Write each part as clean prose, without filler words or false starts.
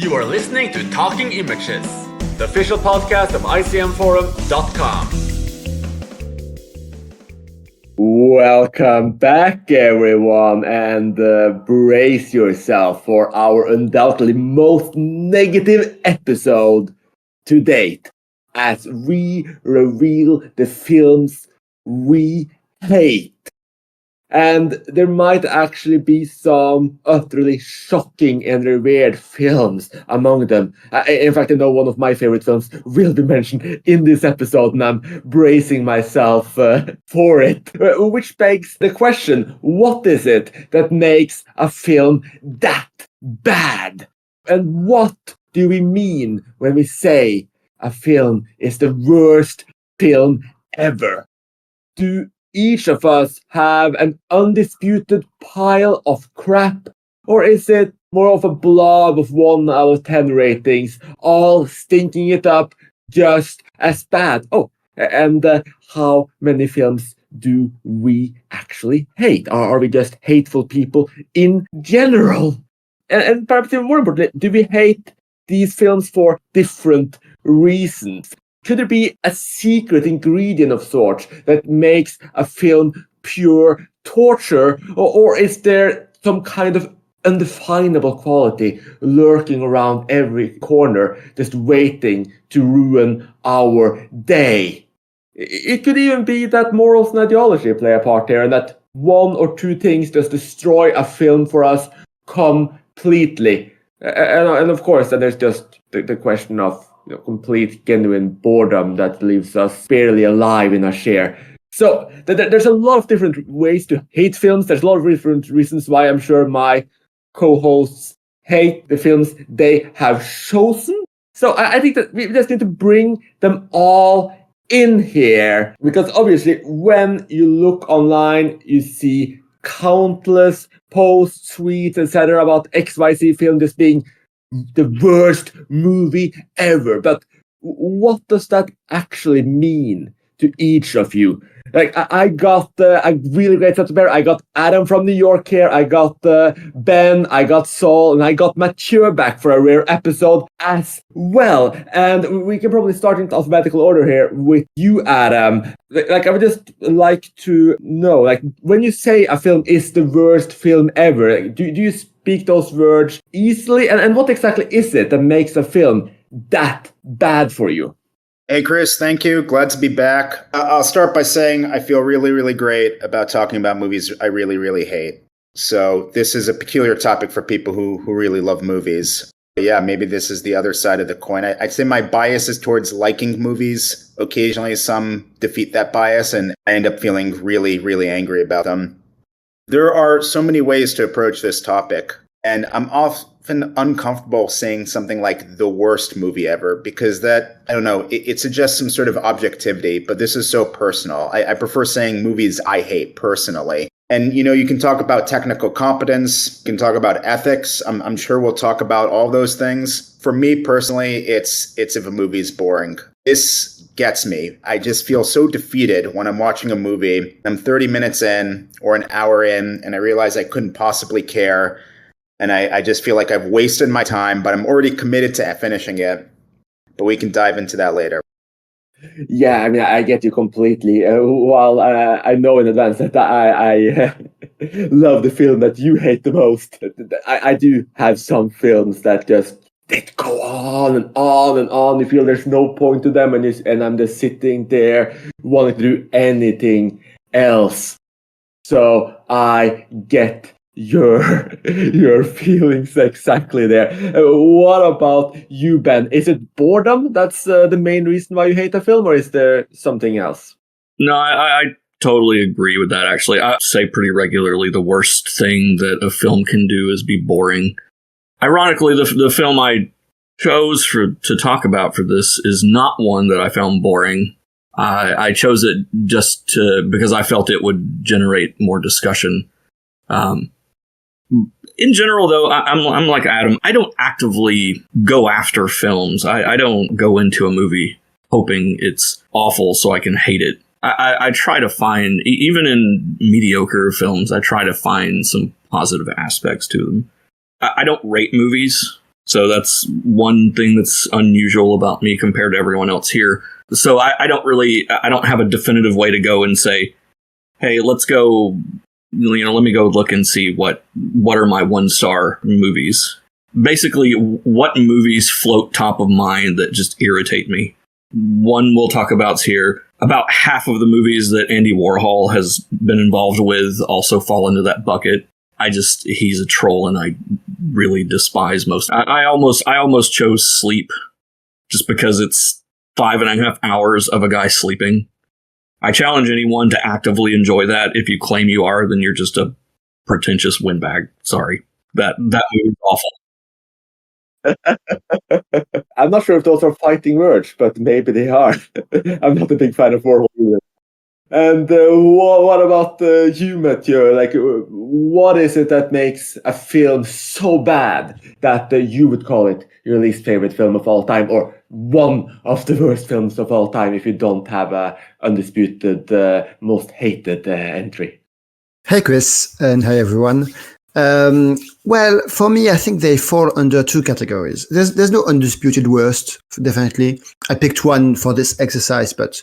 You are listening to Talking Images, the official podcast of icmforum.com. Welcome back, everyone, and brace yourself for our undoubtedly most negative episode to date as we reveal the films we hate. And there might actually be some utterly shocking and revered films among them. In fact, I know one of my favorite films will be mentioned in this episode, and I'm bracing myself for it. Which begs the question, what is it that makes a film that bad? And what do we mean when we say a film is the worst film ever? Do each of us have an undisputed pile of crap? Or is it more of a blob of 1 out of 10 ratings, all stinking it up just as bad? Oh, and how many films do we actually hate? Are we just hateful people in general? And perhaps even more importantly, do we hate these films for different reasons? Could there be a secret ingredient of sorts that makes a film pure torture? Or is there some kind of undefinable quality lurking around every corner, just waiting to ruin our day? It could even be that morals and ideology play a part here, and that one or two things just destroy a film for us completely. And of course, then there's just the question of complete genuine boredom that leaves us barely alive in our share. So there's a lot of different ways to hate films. There's a lot of different reasons why I'm sure my co-hosts hate the films they have chosen. So I think that we just need to bring them all in here, because obviously when you look online, you see countless posts, tweets, etc. about XYZ film just being the worst movie ever. But what does that actually mean to each of you? Like, I got a really great set of bear. I got Adam from New York here. I got Ben. I got Saul, and I got Mathieu back for a rare episode as well. And we can probably start in alphabetical order here with you, Adam. Like, I would just like to know, like, when you say a film is the worst film ever, do you speak those words easily? And what exactly is it that makes a film that bad for you? Hey, Chris, thank you. Glad to be back. I'll start by saying I feel really, really great about talking about movies I really, really hate. So this is a peculiar topic for people who really love movies. But yeah, maybe this is the other side of the coin. I'd say my bias is towards liking movies. Occasionally, some defeat that bias, and I end up feeling really, really angry about them. There are so many ways to approach this topic, and I'm often uncomfortable saying something like the worst movie ever, because that, I don't know, it suggests some sort of objectivity, but this is so personal. I prefer saying movies I hate personally. And, you can talk about technical competence, you can talk about ethics. I'm sure we'll talk about all those things. For me personally, it's if a movie's boring. This gets me. I just feel so defeated when I'm watching a movie. I'm 30 minutes in or an hour in, and I realize I couldn't possibly care. And I just feel like I've wasted my time, but I'm already committed to finishing it. But we can dive into that later. Yeah, I mean, I get you completely. While I know in advance that I love the film that you hate the most, I do have some films that just they go on and on and on. You feel there's no point to them, and I'm just sitting there wanting to do anything else. So I get your feelings exactly there. What about you, Ben? Is it boredom that's the main reason why you hate a film, or is there something else? No, I totally agree with that, actually. I say pretty regularly the worst thing that a film can do is be boring. Ironically, the film I chose to talk about for this is not one that I found boring. I chose it just because I felt it would generate more discussion. In general, though, I'm like Adam. I don't actively go after films. I don't go into a movie hoping it's awful so I can hate it. I try to find, even in mediocre films, I try to find some positive aspects to them. I don't rate movies. So that's one thing that's unusual about me compared to everyone else here. So I don't have a definitive way to go and say, hey, let's go, let me go look and see what are my 1-star movies. Basically, what movies float top of mind that just irritate me. One we'll talk about here. About half of the movies that Andy Warhol has been involved with also fall into that bucket. He's a troll, and I really despise most. I almost chose Sleep just because it's 5.5 hours of a guy sleeping. I challenge anyone to actively enjoy that. If you claim you are, then you're just a pretentious windbag. Sorry. That movie's awful. I'm not sure if those are fighting words, but maybe they are. I'm not a big fan of Warhol either. And what about you, Mathieu? Like, what is it that makes a film so bad that you would call it your least favorite film of all time, or one of the worst films of all time, if you don't have a undisputed most hated entry? Hey, Chris, and hi, everyone. Well, for me, I think they fall under two categories. There's no undisputed worst, definitely. I picked one for this exercise, but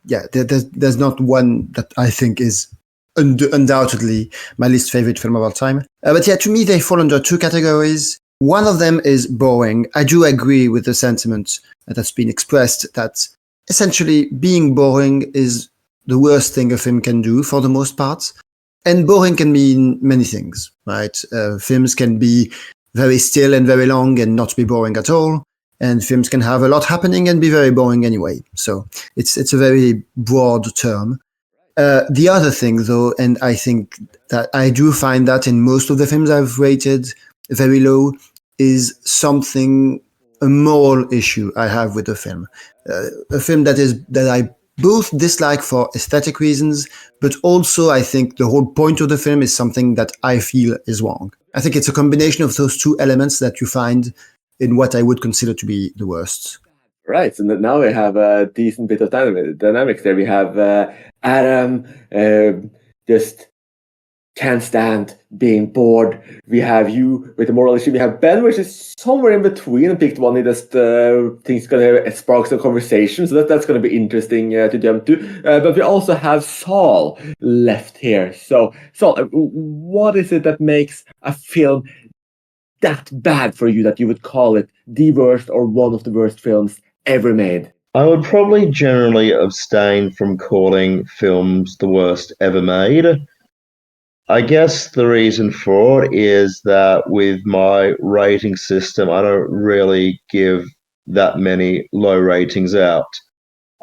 there's not one that I think is undoubtedly my least favorite film of all time. But to me, they fall under two categories. One of them is boring. I do agree with the sentiment that's been expressed that essentially being boring is the worst thing a film can do for the most part. And boring can mean many things, right? Films can be very still and very long and not be boring at all. And films can have a lot happening and be very boring anyway. So it's a very broad term. The other thing, though, and I think that I do find that in most of the films I've rated very low, is a moral issue I have with the film. A film that I both dislike for aesthetic reasons, but also I think the whole point of the film is something that I feel is wrong. I think it's a combination of those two elements that you find in what I would consider to be the worst. Right, so now we have a decent bit of dynamics there. We have Adam just can't stand being bored. We have you with the moral issue. We have Ben, which is somewhere in between, and picked one he just thinks going to spark some conversation. So that's going to be interesting to jump to. But we also have Saul left here. So Saul, what is it that makes a film that bad for you that you would call it the worst or one of the worst films ever made? I would probably generally abstain from calling films the worst ever made. I guess the reason for it is that with my rating system, I don't really give that many low ratings out.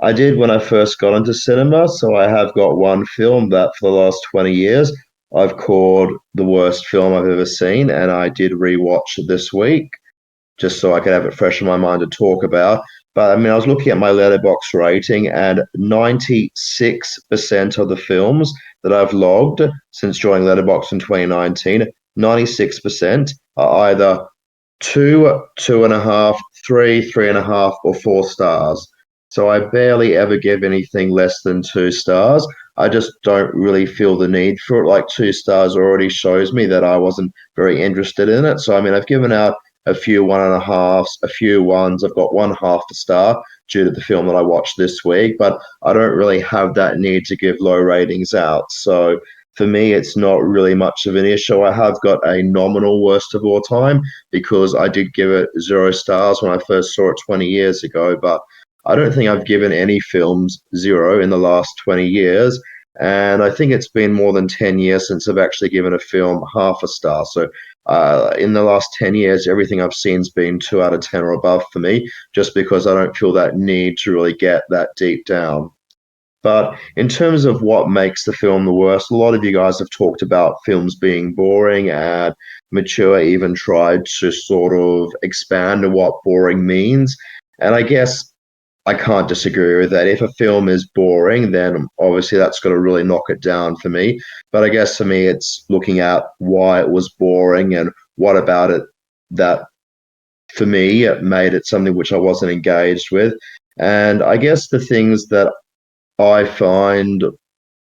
I did when I first got into cinema, so I have got one film that for the last 20 years I've called the worst film I've ever seen, and I did rewatch it this week just so I could have it fresh in my mind to talk about. But I mean, I was looking at my Letterboxd rating, and 96% of the films that I've logged since joining Letterboxd in 2019, 96% are either 2, 2.5, 3, 3.5, or 4 stars. So I barely ever give anything less than 2 stars. I just don't really feel the need for it. Like 2 stars already shows me that I wasn't very interested in it. So I mean, I've given out a few 1.5s, a few 1s. I've got 1/2 a star due to the film that I watched this week, but I don't really have that need to give low ratings out. So for me, it's not really much of an issue. I have got a nominal worst of all time because I did give it 0 stars when I first saw it 20 years ago, but I don't think I've given any films 0 in the last 20 years. And I think it's been more than 10 years since I've actually given a film 1/2 a star. So in the last 10 years, everything I've seen has been 2 out of 10 or above for me, just because I don't feel that need to really get that deep down. But in terms of what makes the film the worst, a lot of you guys have talked about films being boring, and Mature even tried to sort of expand on what boring means. And I guess I can't disagree with that. If a film is boring, then obviously that's got to really knock it down for me. But I guess for me, it's looking at why it was boring and what about it that, for me, it made it something which I wasn't engaged with. And I guess the things that I find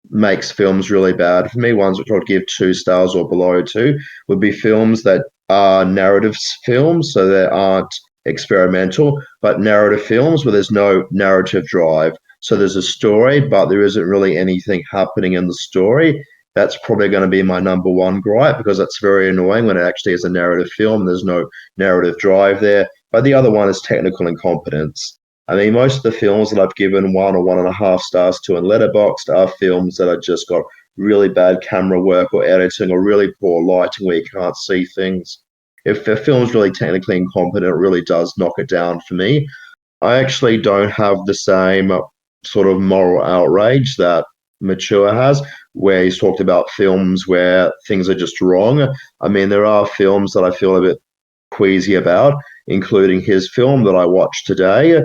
makes films really bad for me, ones which I'd give 2 stars or below 2, would be films that are narrative films, so they aren't experimental, but narrative films where there's no narrative drive. So there's a story, but there isn't really anything happening in the story. That's probably going to be my number one gripe, because that's very annoying when it actually is a narrative film. There's no narrative drive there. But the other one is technical incompetence. I mean, most of the films that I've given 1 or 1.5 stars to in Letterboxd are films that have just got really bad camera work or editing or really poor lighting where you can't see things. If a film's really technically incompetent, it really does knock it down for me. I actually don't have the same sort of moral outrage that Mature has, where he's talked about films where things are just wrong. I mean, there are films that I feel a bit queasy about, including his film that I watched today,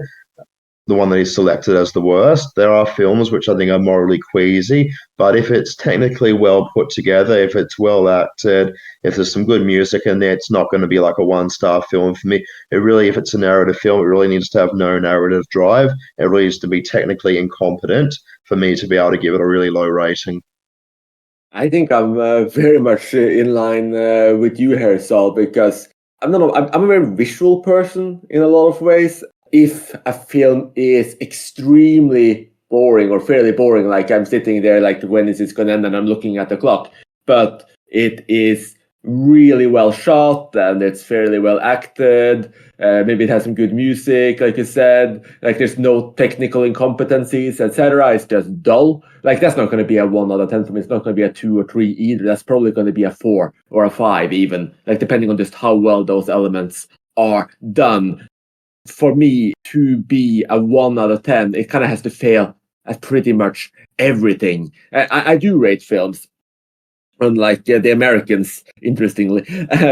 the one that he selected as the worst. There are films which I think are morally queasy, but if it's technically well put together, if it's well acted, if there's some good music in there, it's not going to be like a 1-star film for me. It really, if it's a narrative film, it really needs to have no narrative drive. It really needs to be technically incompetent for me to be able to give it a really low rating. I think I'm very much in line with you here, Saul, because I'm a very visual person in a lot of ways. If a film is extremely boring or fairly boring, like I'm sitting there, like when is this going to end, and I'm looking at the clock, but it is really well shot and it's fairly well acted. Maybe it has some good music, like you said. Like there's no technical incompetencies, etc. It's just dull. Like that's not going to be a 1 out of 10 for me. It's not going to be a 2 or 3 either. That's probably going to be a 4 or a 5 even. Like depending on just how well those elements are done. For me to be a 1 out of 10, it kind of has to fail at pretty much everything. I do rate films. Unlike the Americans, interestingly.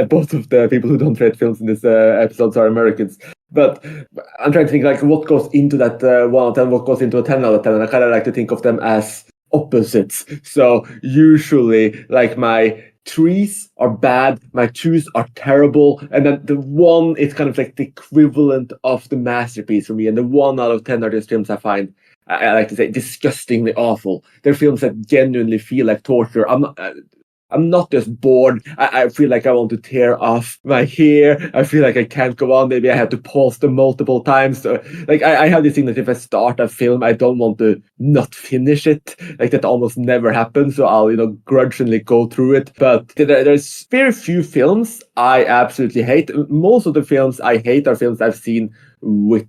Both of the people who don't rate films in this episodes are Americans. But I'm trying to think like what goes into that 1 out of 10, what goes into a 10 out of 10. And I kind of like to think of them as opposites. So usually like my 3s are bad, my 2s are terrible, and then the 1 is kind of like the equivalent of the masterpiece for me. And the 1 out of 10 are just films I find, I like to say, disgustingly awful. They're films that genuinely feel like torture. I'm not just bored. I feel like I want to tear off my hair. I feel like I can't go on. Maybe I have to pause them multiple times. So, like I have this thing that if I start a film, I don't want to not finish it. Like that almost never happens. So I'll grudgingly go through it. But there's very few films I absolutely hate. Most of the films I hate are films I've seen with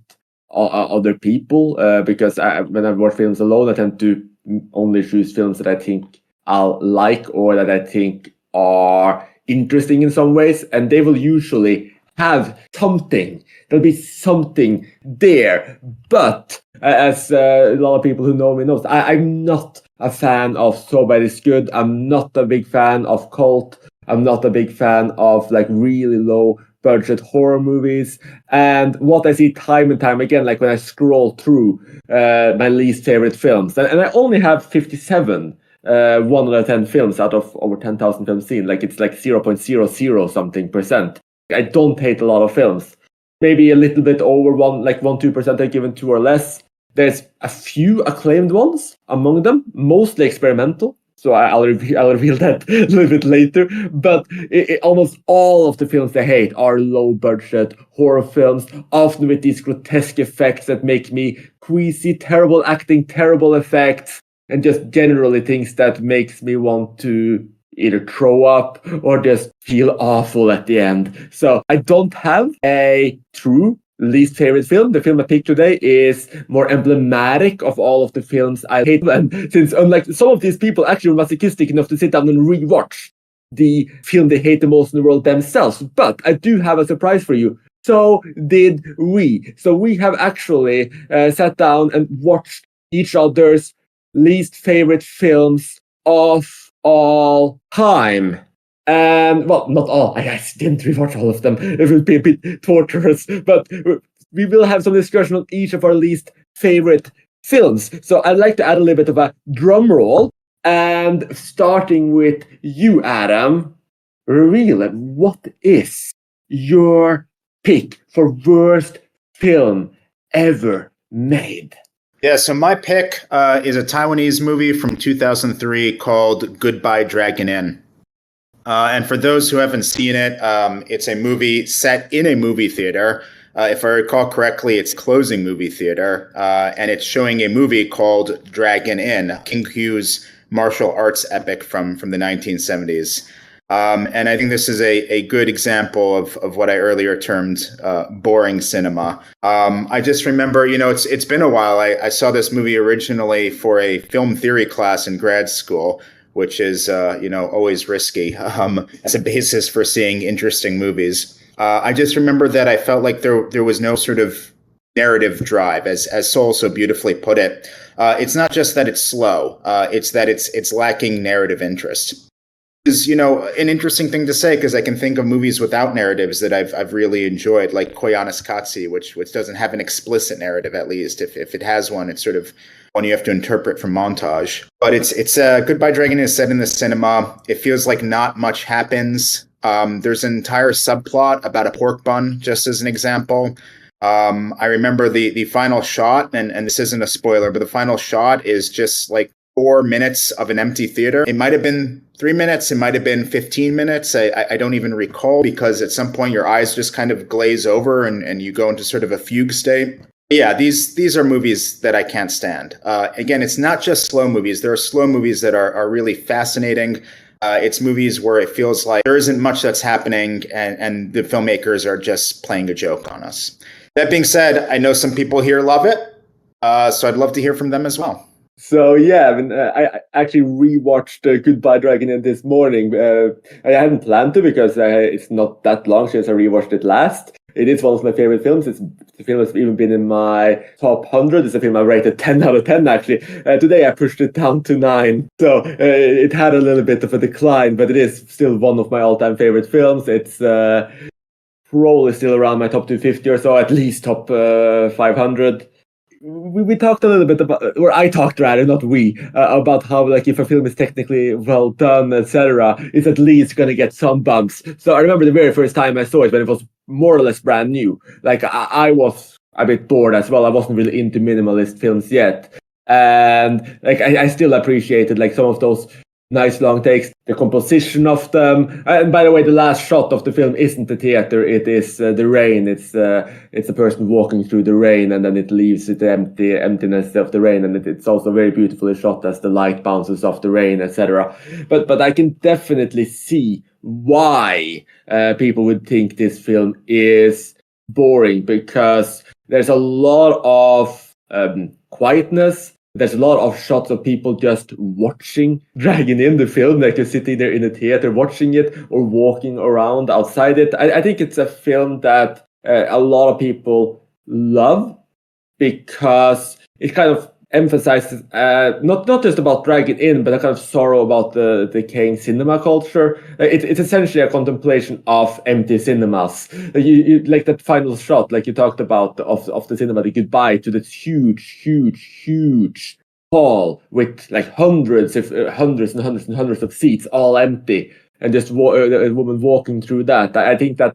other people. Because when I watch films alone, I tend to only choose films that I think I'll like or that I think are interesting in some ways, and they will usually have something. There'll be something there. But as a lot of people who know me knows, I'm not a fan of So Bad It's Good. I'm not a big fan of cult. I'm not a big fan of like really low budget horror movies. And what I see time and time again, like when I scroll through my least favorite films, and I only have 57 1 out of 10 films out of over 10,000 films seen. Like it's like 0.00 something percent. I don't hate a lot of films. Maybe a little bit over 2% I've given 2 or less. There's a few acclaimed ones among them, mostly experimental. So I'll reveal that a little bit later. But almost all of the films I hate are low budget horror films, often with these grotesque effects that make me queasy, terrible acting, terrible effects, and just generally things that makes me want to either throw up or just feel awful at the end. So I don't have a true least favorite film. The film I picked today is more emblematic of all of the films I hate. And since unlike some of these people actually were masochistic enough to sit down and rewatch the film they hate the most in the world themselves. But I do have a surprise for you. So did we. So we have actually sat down and watched each other's least favorite films of all time. And, well, not all. I didn't rewatch all of them. It would be a bit torturous. But we will have some discussion on each of our least favorite films. So I'd like to add a little bit of a drum roll. And starting with you, Adam, reveal it. What is your pick for worst film ever made? Yeah, so my pick is a Taiwanese movie from 2003 called Goodbye Dragon Inn. And for those who haven't seen it, it's a movie set in a movie theater. If I recall correctly, it's closing movie theater, and it's showing a movie called Dragon Inn, King Hugh's martial arts epic from the 1970s. And I think this is a good example of what I earlier termed boring cinema. I just remember, it's been a while. I saw this movie originally for a film theory class in grad school, which is, always risky as a basis for seeing interesting movies. I just remember that I felt like there was no sort of narrative drive, as Soul so beautifully put it. It's not just that it's slow; it's that it's lacking narrative interest. Is an interesting thing to say, because I can think of movies without narratives that I've really enjoyed, like Koyaanisqatsi, which doesn't have an explicit narrative. At least if it has one, it's sort of one you have to interpret from montage. But it's Goodbye Dragon is set in the cinema. It feels like not much happens. There's an entire subplot about a pork bun, just as an example. I remember the final shot, and this isn't a spoiler, but the final shot is just like 4 minutes of an empty theater. It might have been 3 minutes. It might have been 15 minutes. I don't even recall, because at some point your eyes just kind of glaze over and you go into sort of a fugue state. Yeah, these are movies that I can't stand. Again, it's not just slow movies. There are slow movies that are really fascinating. It's movies where it feels like there isn't much that's happening, and the filmmakers are just playing a joke on us. That being said, I know some people here love it, so I'd love to hear from them as well. So yeah, I actually rewatched Goodbye Dragon Inn this morning. I hadn't planned to, because it's not that long since I rewatched it last. It is one of my favorite films. It's a film that's even been in my top 100. It's a film I rated 10 out of 10, actually. Today I pushed it down to 9. So it had a little bit of a decline, but it is still one of my all-time favorite films. It's probably still around my top 250 or so, at least top 500. We talked a little bit about, or I talked rather, not we, about how, like, if a film is technically well done, etc., it's at least going to get some bumps. So I remember the very first time I saw it, when it was more or less brand new. Like, I was a bit bored as well. I wasn't really into minimalist films yet. And like, I still appreciated like some of those nice long takes, the composition of them. And by the way, the last shot of the film isn't the theater; it is the rain. It's a person walking through the rain, and then it leaves the emptiness of the rain, and it's also very beautifully shot as the light bounces off the rain, etc. But I can definitely see why people would think this film is boring, because there's a lot of quietness. There's a lot of shots of people just watching Dragon Inn, the film, like you're sitting there in the theater watching it or walking around outside it. I think it's a film that a lot of people love, because it kind of emphasizes not just about Dragon Inn, but a kind of sorrow about the decaying cinema culture. It's essentially a contemplation of empty cinemas. You like that final shot, like you talked about, of the cinema, the goodbye to this huge hall with like hundreds and hundreds of seats, all empty, and just a woman walking through that. I think that.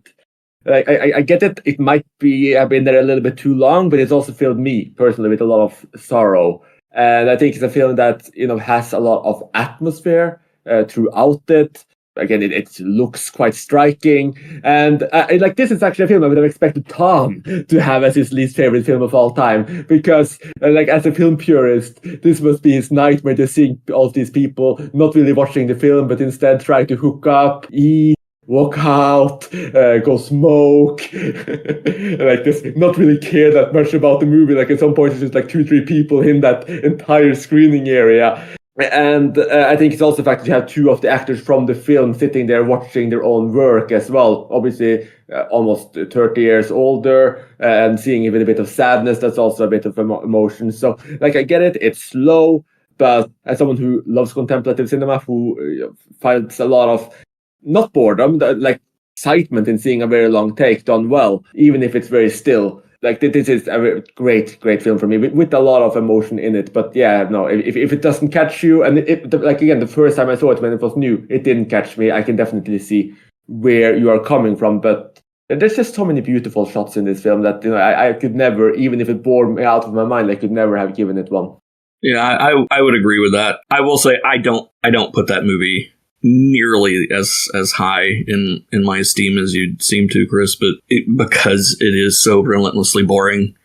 I get it. It might be I've been there a little bit too long, but it's also filled me personally with a lot of sorrow. And I think it's a film that has a lot of atmosphere throughout it. Again, it looks quite striking, and like this is actually a film I would have expected Tom to have as his least favorite film of all time, because like as a film purist, this must be his nightmare, just seeing all these people not really watching the film, but instead trying to hook up, eat, walk out, go smoke, like this, not really care that much about the movie. Like at some point, it's just like 2-3 people in that entire screening area. And I think it's also the fact that you have 2 of the actors from the film sitting there watching their own work as well. Obviously, almost 30 years older, and seeing even a bit of sadness. That's also a bit of emotion. So, like, I get it. It's slow, but as someone who loves contemplative cinema, who finds a lot of not boredom, like excitement in seeing a very long take done well, even if it's very still. Like this is a great film for me with a lot of emotion in it. But yeah, no, if it doesn't catch you, and like again, the first time I saw it when it was new, it didn't catch me. I can definitely see where you are coming from, but there's just so many beautiful shots in this film that I could never, even if it bored me out of my mind, I could never have given it one. Yeah, I would agree with that. I will say I don't put that movie nearly as high in my esteem as you seem to, Chris, but because it is so relentlessly boring.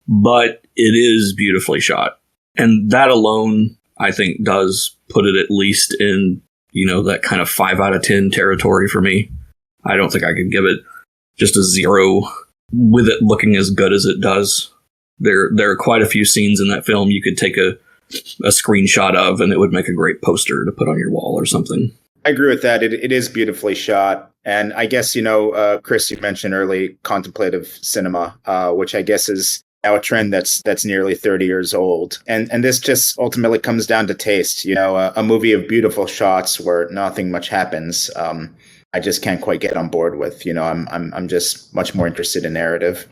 But it is beautifully shot. And that alone, I think, does put it at least in, that kind of 5 out of 10 territory for me. I don't think I could give it just a 0 with it looking as good as it does. There are quite a few scenes in that film you could take a screenshot of, and it would make a great poster to put on your wall or something. I agree with that. It is beautifully shot. And I guess, Chris, you mentioned early contemplative cinema, which I guess is now a trend that's nearly 30 years old. And this just ultimately comes down to taste. A movie of beautiful shots where nothing much happens. I just can't quite get on board with. I'm just much more interested in narrative.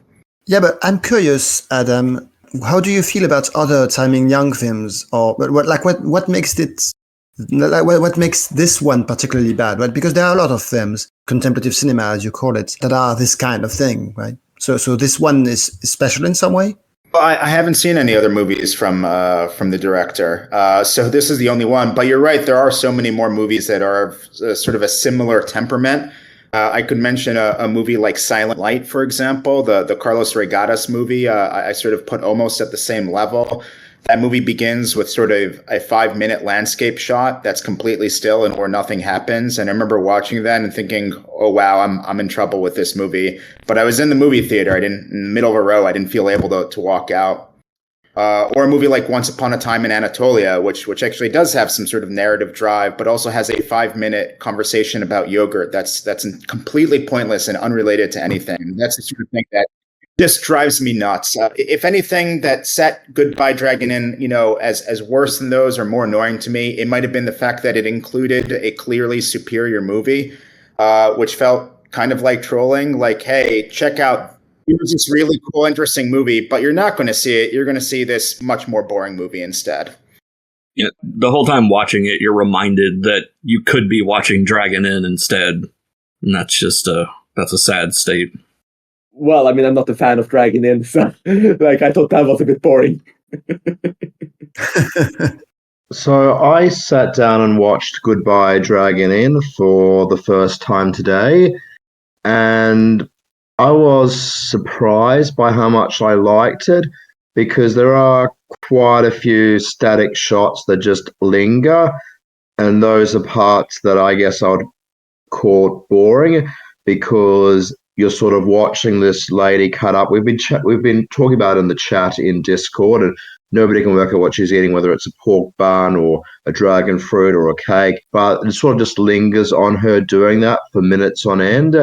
Yeah, but I'm curious, Adam. How do you feel about other Tsai Ming-liang films, or what makes it? What makes this one particularly bad? Right, because there are a lot of films, contemplative cinema, as you call it, that are this kind of thing, right? So this one is special in some way. Well, I haven't seen any other movies from the director, so this is the only one. But you're right; there are so many more movies that are sort of a similar temperament. I could mention a movie like Silent Light, for example, the Carlos Regadas movie. I sort of put almost at the same level. That movie begins with sort of a 5-minute landscape shot that's completely still and where nothing happens. And I remember watching that and thinking, "Oh wow, I'm in trouble with this movie." But I was in the movie theater. In the middle of a row. I didn't feel able to walk out. Or a movie like Once Upon a Time in Anatolia, which actually does have some sort of narrative drive, but also has a 5-minute conversation about yogurt that's completely pointless and unrelated to anything. That's the sort of thing that just drives me nuts. If anything that set Goodbye Dragon Inn, as worse than those or more annoying to me, it might have been the fact that it included a clearly superior movie, which felt kind of like trolling. Like, hey, check out. Here's this really cool, interesting movie, but you're not going to see it. You're going to see this much more boring movie instead. Yeah, the whole time watching it, you're reminded that you could be watching Dragon Inn instead. And that's a sad state. Well, I mean, I'm not a fan of Dragon Inn, so I thought that was a bit boring. So I sat down and watched Goodbye Dragon Inn for the first time today, and I was surprised by how much I liked it, because there are quite a few static shots that just linger, and those are parts that I guess I would call boring, because you're sort of watching this lady cut up. We've been talking about it in the chat in Discord, and nobody can work out what she's eating, whether it's a pork bun or a dragon fruit or a cake, but it sort of just lingers on her doing that for minutes on end.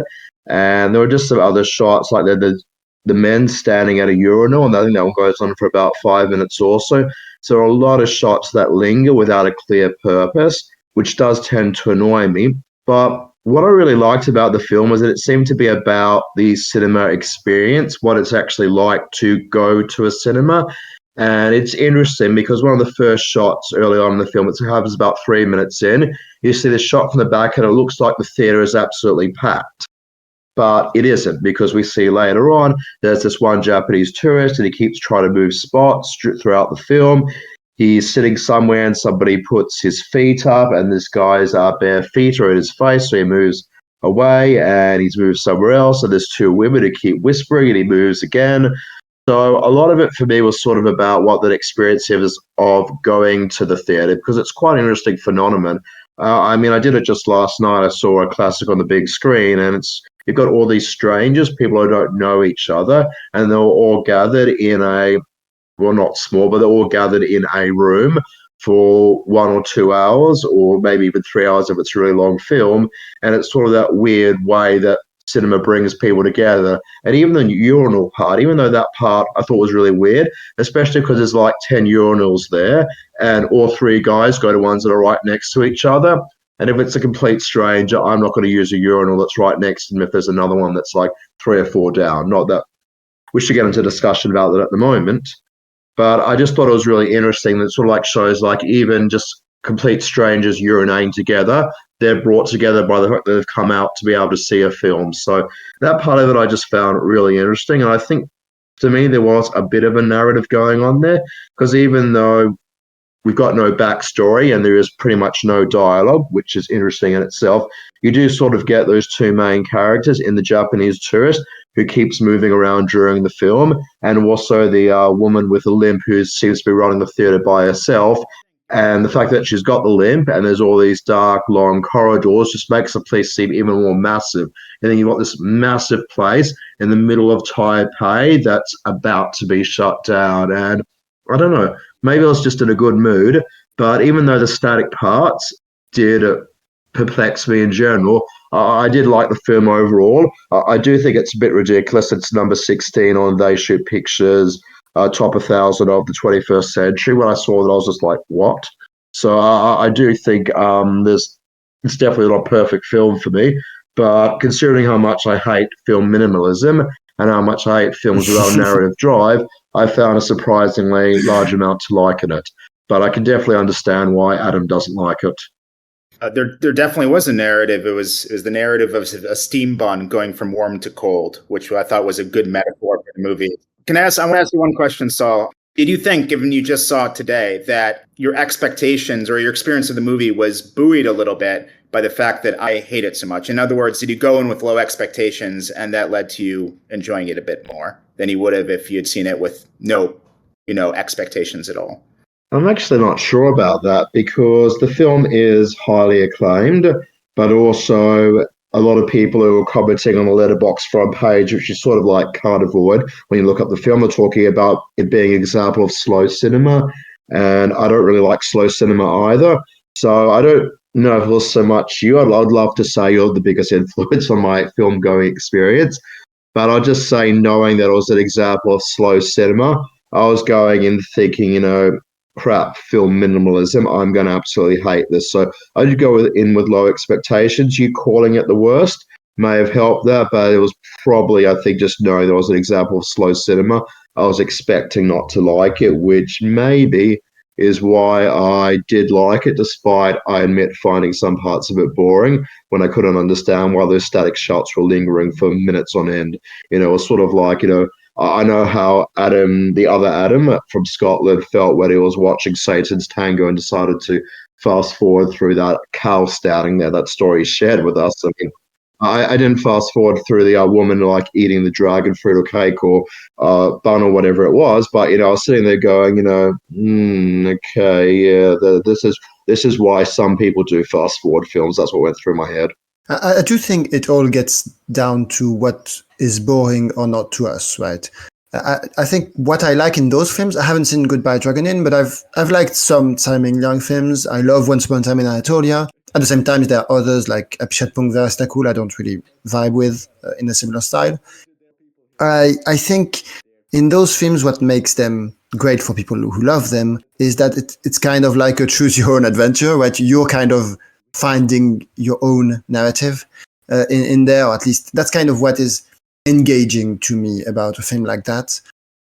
And there were just some other shots, like the men standing at a urinal, and I think that one goes on for about 5 minutes or so. So there are a lot of shots that linger without a clear purpose, which does tend to annoy me. But what I really liked about the film was that it seemed to be about the cinema experience, what it's actually like to go to a cinema. And it's interesting because one of the first shots early on in the film, it happens about 3 minutes in, you see the shot from the back and it looks like the theater is absolutely packed. But it isn't, because we see later on there's this one Japanese tourist and he keeps trying to move spots throughout the film. He's sitting somewhere and somebody puts his feet up, and this guy's bare feet are in his face, so he moves away and he's moved somewhere else. And there's two women who keep whispering and he moves again. So a lot of it for me was sort of about what that experience is of going to the theater, because it's quite an interesting phenomenon. I mean, I did it just last night. I saw a classic on the big screen, and you've got all these strangers, people who don't know each other, and they're all gathered in not small, but they're all gathered in a room for 1 or 2 hours, or maybe even 3 hours if it's a really long film. And it's sort of that weird way that cinema brings people together. And even the urinal part, even though that part I thought was really weird, especially because there's like 10 urinals there, and all 3 guys go to ones that are right next to each other. And if it's a complete stranger, I'm not going to use a urinal that's right next to them if there's another one that's like 3 or 4 down. Not that we should get into discussion about that at the moment. But I just thought it was really interesting that sort of like shows like even just complete strangers urinating together, they're brought together by the fact that they've come out to be able to see a film. So that part of it I just found really interesting. And I think to me there was a bit of a narrative going on there, because even though we've got no backstory and there is pretty much no dialogue, which is interesting in itself. You do sort of get those two main characters in the Japanese tourist who keeps moving around during the film, and also the woman with a limp who seems to be running the theater by herself. And the fact that she's got the limp and there's all these dark, long corridors just makes the place seem even more massive. And then you've got this massive place in the middle of Taipei that's about to be shut down. And I don't know, maybe I was just in a good mood, but even though the static parts did perplex me in general, I did like the film overall. I do think it's a bit ridiculous. It's number 16 on They Shoot Pictures, top 1,000 of the 21st century. When I saw that, I was just like, what? So I do think it's definitely not a perfect film for me. But considering how much I hate film minimalism and how much I hate films without narrative drive, I found a surprisingly large amount to like in it. But I can definitely understand why Adam doesn't like it. There definitely was a narrative. It was the narrative of a steam bun going from warm to cold, which I thought was a good metaphor for the movie. I want to ask you one question, Saul. Did you think, given you just saw it today, that your expectations or your experience of the movie was buoyed a little bit by the fact that I hate it so much? In other words, did you go in with low expectations and that led to you enjoying it a bit more than you would have if you had seen it with no, expectations at all? I'm actually not sure about that because the film is highly acclaimed, but also a lot of people who are commenting on the Letterboxd front page, which you sort of like can't avoid when you look up the film, are talking about it being an example of slow cinema, and I don't really like slow cinema either. So I don't know if it was so much you. I'd love to say you're the biggest influence on my film going experience, but I'll just say, knowing that it was an example of slow cinema, I was going in thinking, crap, film minimalism, I'm going to absolutely hate this. So I did go in with low expectations. You calling it the worst may have helped that, but it was probably, I think, just knowing there was an example of slow cinema, I was expecting not to like it, which maybe is why I did like it, despite, I admit, finding some parts of it boring when I couldn't understand why those static shots were lingering for minutes on end. It was sort of like, I know how Adam, the other Adam from Scotland, felt when he was watching Satan's Tango and decided to fast forward through that cow stouting there, that story he shared with us. I mean, I didn't fast forward through the woman like eating the dragon fruit or cake or bun or whatever it was, but I was sitting there going, okay, yeah, this is why some people do fast forward films. That's what went through my head. I do think it all gets down to what is boring or not to us, right? I think what I like in those films, I haven't seen Goodbye Dragon Inn, but I've liked some Simon Young films. I love Once Upon a Time in Anatolia. At the same time, there are others like Apichatpong Verastakul I don't really vibe with in a similar style. I think in those films, what makes them great for people who love them is that it's kind of like a choose your own adventure, right? You're kind of finding your own narrative in there, or at least that's kind of what is engaging to me about a film like that.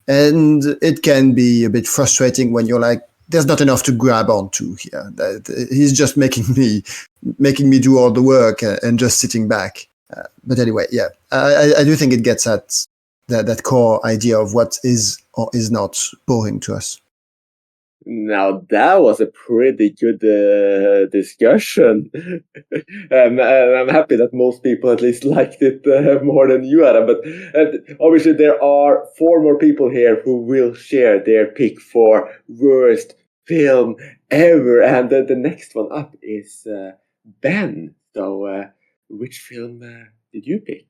And it can be a bit frustrating when you're like, there's not enough to grab onto here. He's just making me do all the work and just sitting back. But anyway, yeah, I do think it gets at that core idea of what is or is not boring to us. Now that was a pretty good discussion. I'm happy that most people at least liked it more than you, Adam. But obviously there are 4 more people here who will share their pick for worst film ever. And the next one up is Ben. So which film did you pick?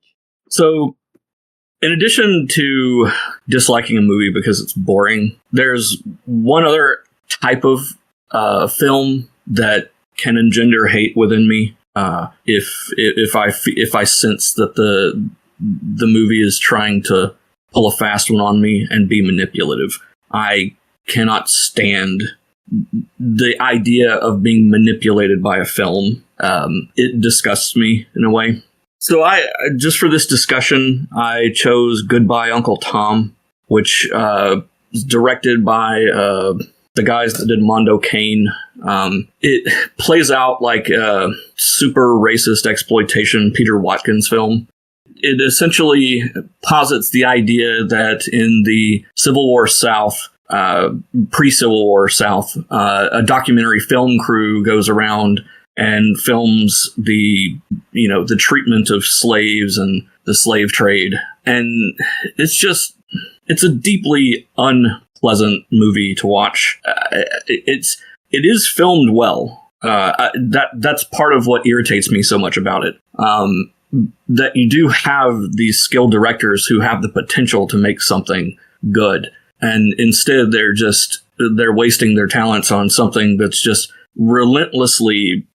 So in addition to disliking a movie because it's boring, there's one other type of film that can engender hate within me. If I sense that the movie is trying to pull a fast one on me and be manipulative, I cannot stand the idea of being manipulated by a film. It disgusts me in a way. So I just for this discussion, I chose Goodbye Uncle Tom, which is directed by the guys that did Mondo Cane. It plays out like a super racist exploitation Peter Watkins film. It essentially posits the idea that in the Civil War South, pre-Civil War South. A documentary film crew goes around and films the treatment of slaves and the slave trade. And it's a deeply unpleasant movie to watch. It is filmed well. That's part of what irritates me so much about it. That you do have these skilled directors who have the potential to make something good. And instead they're wasting their talents on something that's just relentlessly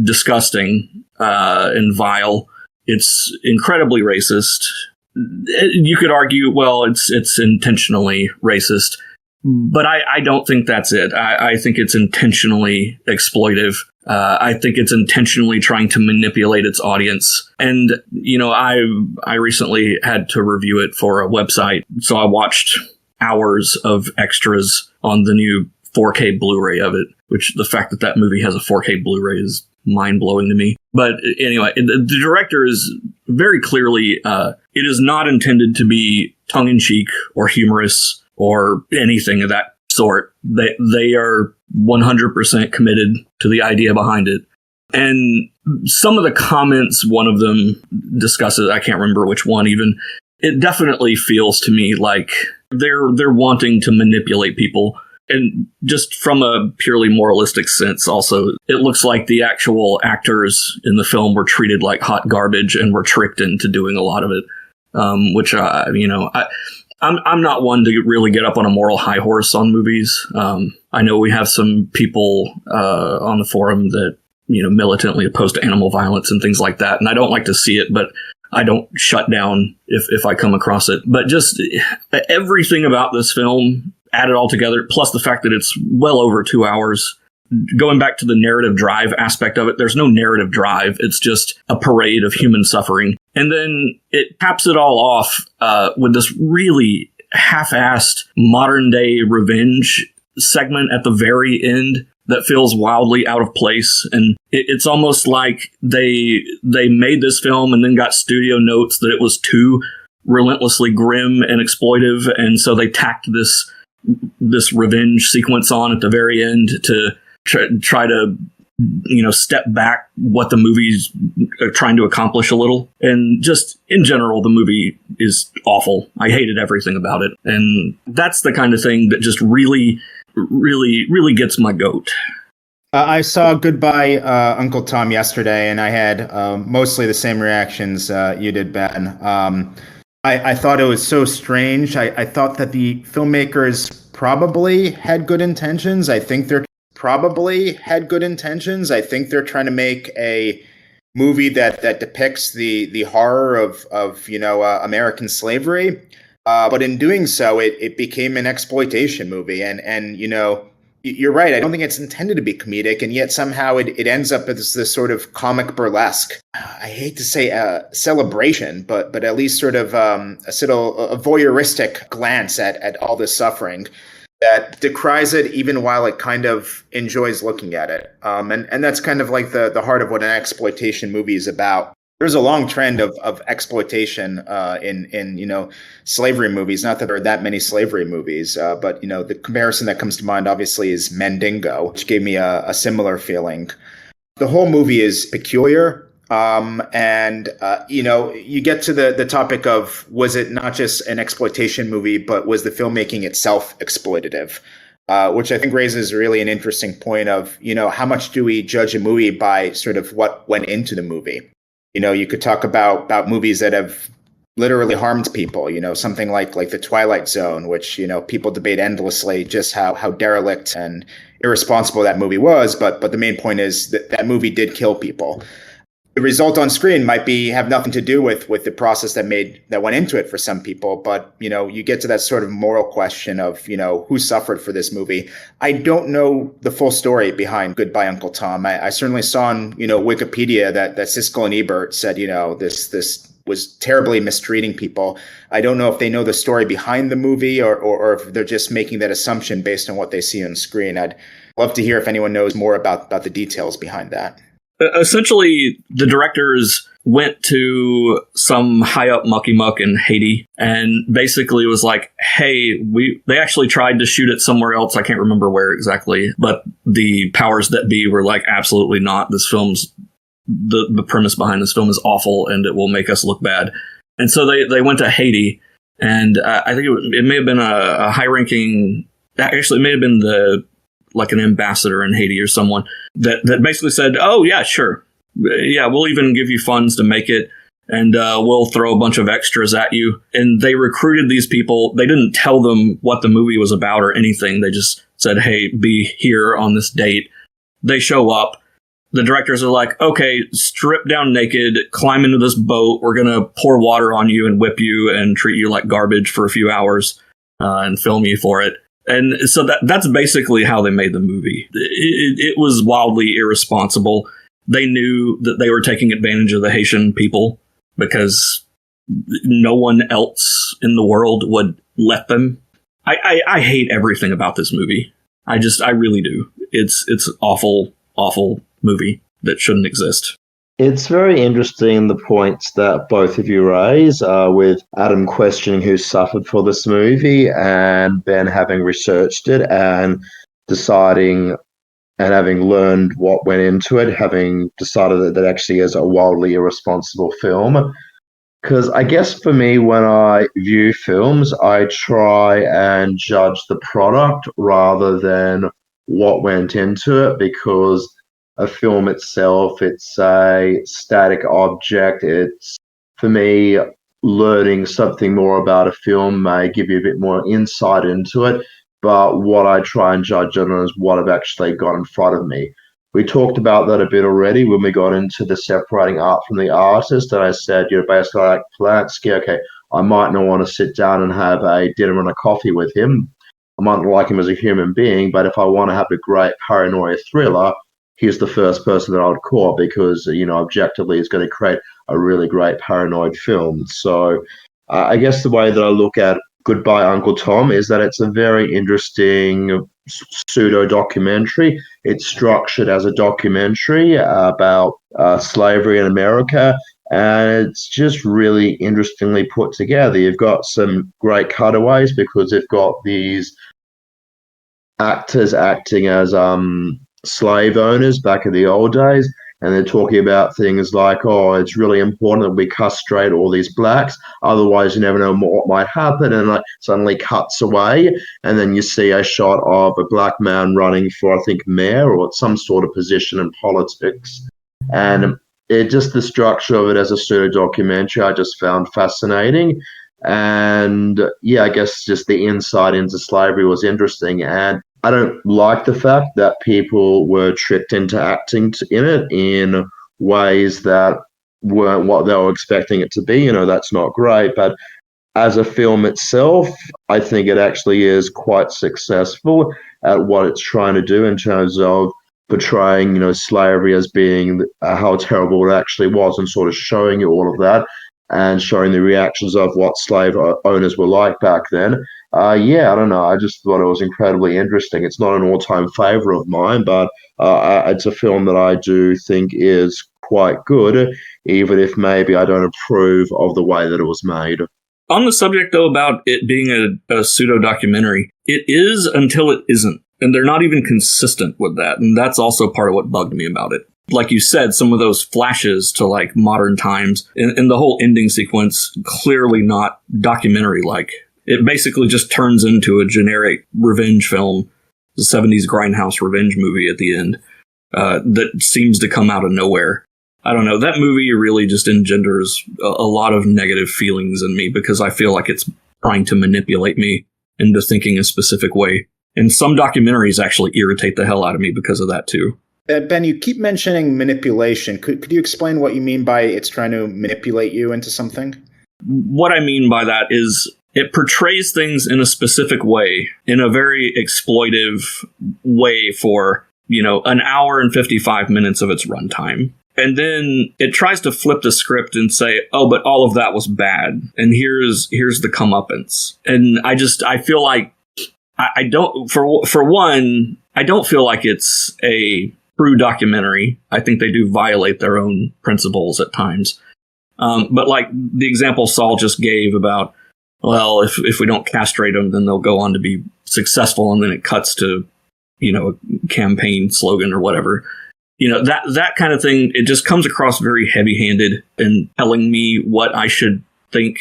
disgusting, and vile. It's incredibly racist. You could argue, well, it's intentionally racist, but I don't think that's it. I think it's intentionally exploitive. I think it's intentionally trying to manipulate its audience. And, I recently had to review it for a website, so I watched hours of extras on the new 4K Blu-ray of it, which the fact that movie has a 4K Blu-ray is mind-blowing to me. But anyway, the director is very clearly, it is not intended to be tongue-in-cheek or humorous or anything of that sort. They are 100% committed to the idea behind it. And some of the comments one of them discusses, I can't remember which one even, it definitely feels to me like they're wanting to manipulate people. And just from a purely moralistic sense, also, it looks like the actual actors in the film were treated like hot garbage and were tricked into doing a lot of it, which, I'm not one to really get up on a moral high horse on movies. I know we have some people on the forum that, militantly opposed to animal violence and things like that. And I don't like to see it, but I don't shut down if I come across it. But just everything about this film, add it all together, plus the fact that it's well over 2 hours. Going back to the narrative drive aspect of it, there's no narrative drive. It's just a parade of human suffering. And then it caps it all off with this really half-assed modern-day revenge segment at the very end that feels wildly out of place. And it's almost like they made this film and then got studio notes that it was too relentlessly grim and exploitive. And so they tacked this revenge sequence on at the very end to try to, step back what the movie's trying to accomplish a little. And just in general, the movie is awful. I hated everything about it. And that's the kind of thing that just really, really, really gets my goat. I saw Goodbye, Uncle Tom yesterday, and I had mostly the same reactions you did, Ben. I thought it was so strange. I thought that the filmmakers probably had good intentions. I think they're trying to make a movie that depicts the horror of American slavery. But in doing so, it became an exploitation movie. And you're right. I don't think it's intended to be comedic, and yet somehow it ends up as this sort of comic burlesque. I hate to say celebration, but at least sort of a voyeuristic glance at all this suffering that decries it, even while it kind of enjoys looking at it. And that's kind of like the heart of what an exploitation movie is about. There's a long trend of exploitation in slavery movies. Not that there are that many slavery movies, but the comparison that comes to mind obviously is Mandingo, which gave me a similar feeling. The whole movie is peculiar, and you get to the topic of, was it not just an exploitation movie, but was the filmmaking itself exploitative? Which I think raises really an interesting point of how much do we judge a movie by sort of what went into the movie? You could talk about movies that have literally harmed people, something like The Twilight Zone, which, people debate endlessly just how derelict and irresponsible that movie was. But the main point is that movie did kill people. The result on screen might have nothing to do with the process that went into it for some people. But, you get to that sort of moral question of, who suffered for this movie. I don't know the full story behind Goodbye, Uncle Tom. I certainly saw on, Wikipedia that Siskel and Ebert said, this was terribly mistreating people. I don't know if they know the story behind the movie or if they're just making that assumption based on what they see on screen. I'd love to hear if anyone knows more about the details behind that. Essentially, the directors went to some high up mucky muck in Haiti and basically was like, hey, they actually tried to shoot it somewhere else. I can't remember where exactly, but the powers that be were like, absolutely not. This film's the premise behind this film is awful and it will make us look bad. And so they went to Haiti, and I think it may have been a high ranking, actually it may have been like an ambassador in Haiti or someone that basically said, oh yeah, sure. Yeah, we'll even give you funds to make it, and we'll throw a bunch of extras at you. And they recruited these people. They didn't tell them what the movie was about or anything. They just said, hey, be here on this date. They show up. The directors are like, okay, strip down naked, climb into this boat. We're going to pour water on you and whip you and treat you like garbage for a few hours and film you for it. And so that's basically how they made the movie. It was wildly irresponsible. They knew that they were taking advantage of the Haitian people because no one else in the world would let them. I hate everything about this movie. I really do. It's awful, awful movie that shouldn't exist. It's very interesting the points that both of you raise, with Adam questioning who suffered for this movie and Ben having researched it and deciding and having learned what went into it, having decided that that actually is a wildly irresponsible film. Because I guess for me, when I view films, I try and judge the product rather than what went into it, because a film itself, it's a static object. It's, for me, learning something more about a film may give you a bit more insight into it. But what I try and judge on is what I've actually got in front of me. We talked about that a bit already when we got into the separating art from the artist. And I said, basically like Polanski, okay, I might not want to sit down and have a dinner and a coffee with him. I might not like him as a human being, but if I want to have a great paranoia thriller, he's the first person that I would call because, objectively is going to create a really great paranoid film. So I guess the way that I look at Goodbye, Uncle Tom is that it's a very interesting pseudo-documentary. It's structured as a documentary about slavery in America, and it's just really interestingly put together. You've got some great cutaways because they've got these actors acting as slave owners back in the old days, and they're talking about things like, oh, it's really important that we castrate all these blacks, otherwise you never know what might happen, and like suddenly cuts away, and then you see a shot of a black man running for, I think, mayor or some sort of position in politics. And the structure of it as a pseudo documentary I just found fascinating. And yeah, I guess just the insight into slavery was interesting. And I don't like the fact that people were tricked into acting in it in ways that weren't what they were expecting it to be. That's not great. But as a film itself, I think it actually is quite successful at what it's trying to do in terms of portraying, slavery as being how terrible it actually was, and sort of showing you all of that and showing the reactions of what slave owners were like back then. I don't know. I just thought it was incredibly interesting. It's not an all-time favorite of mine, but it's a film that I do think is quite good, even if maybe I don't approve of the way that it was made. On the subject, though, about it being a pseudo-documentary, it is until it isn't. And they're not even consistent with that. And that's also part of what bugged me about it. Like you said, some of those flashes to like modern times and the whole ending sequence, clearly not documentary-like. It basically just turns into a generic revenge film, the 70s grindhouse revenge movie at the end, that seems to come out of nowhere. I don't know. That movie really just engenders a lot of negative feelings in me because I feel like it's trying to manipulate me into thinking a specific way. And some documentaries actually irritate the hell out of me because of that, too. Ben, you keep mentioning manipulation. Could you explain what you mean by it's trying to manipulate you into something? What I mean by that is it portrays things in a specific way, in a very exploitive way for, an hour and 55 minutes of its runtime. And then it tries to flip the script and say, oh, but all of that was bad. And here's the comeuppance. And I feel like I don't, for one, I don't feel like it's a true documentary. I think they do violate their own principles at times. But like the example Saul just gave about, well, if we don't castrate them, then they'll go on to be successful, and then it cuts to, a campaign slogan or whatever. That kind of thing, it just comes across very heavy-handed in telling me what I should think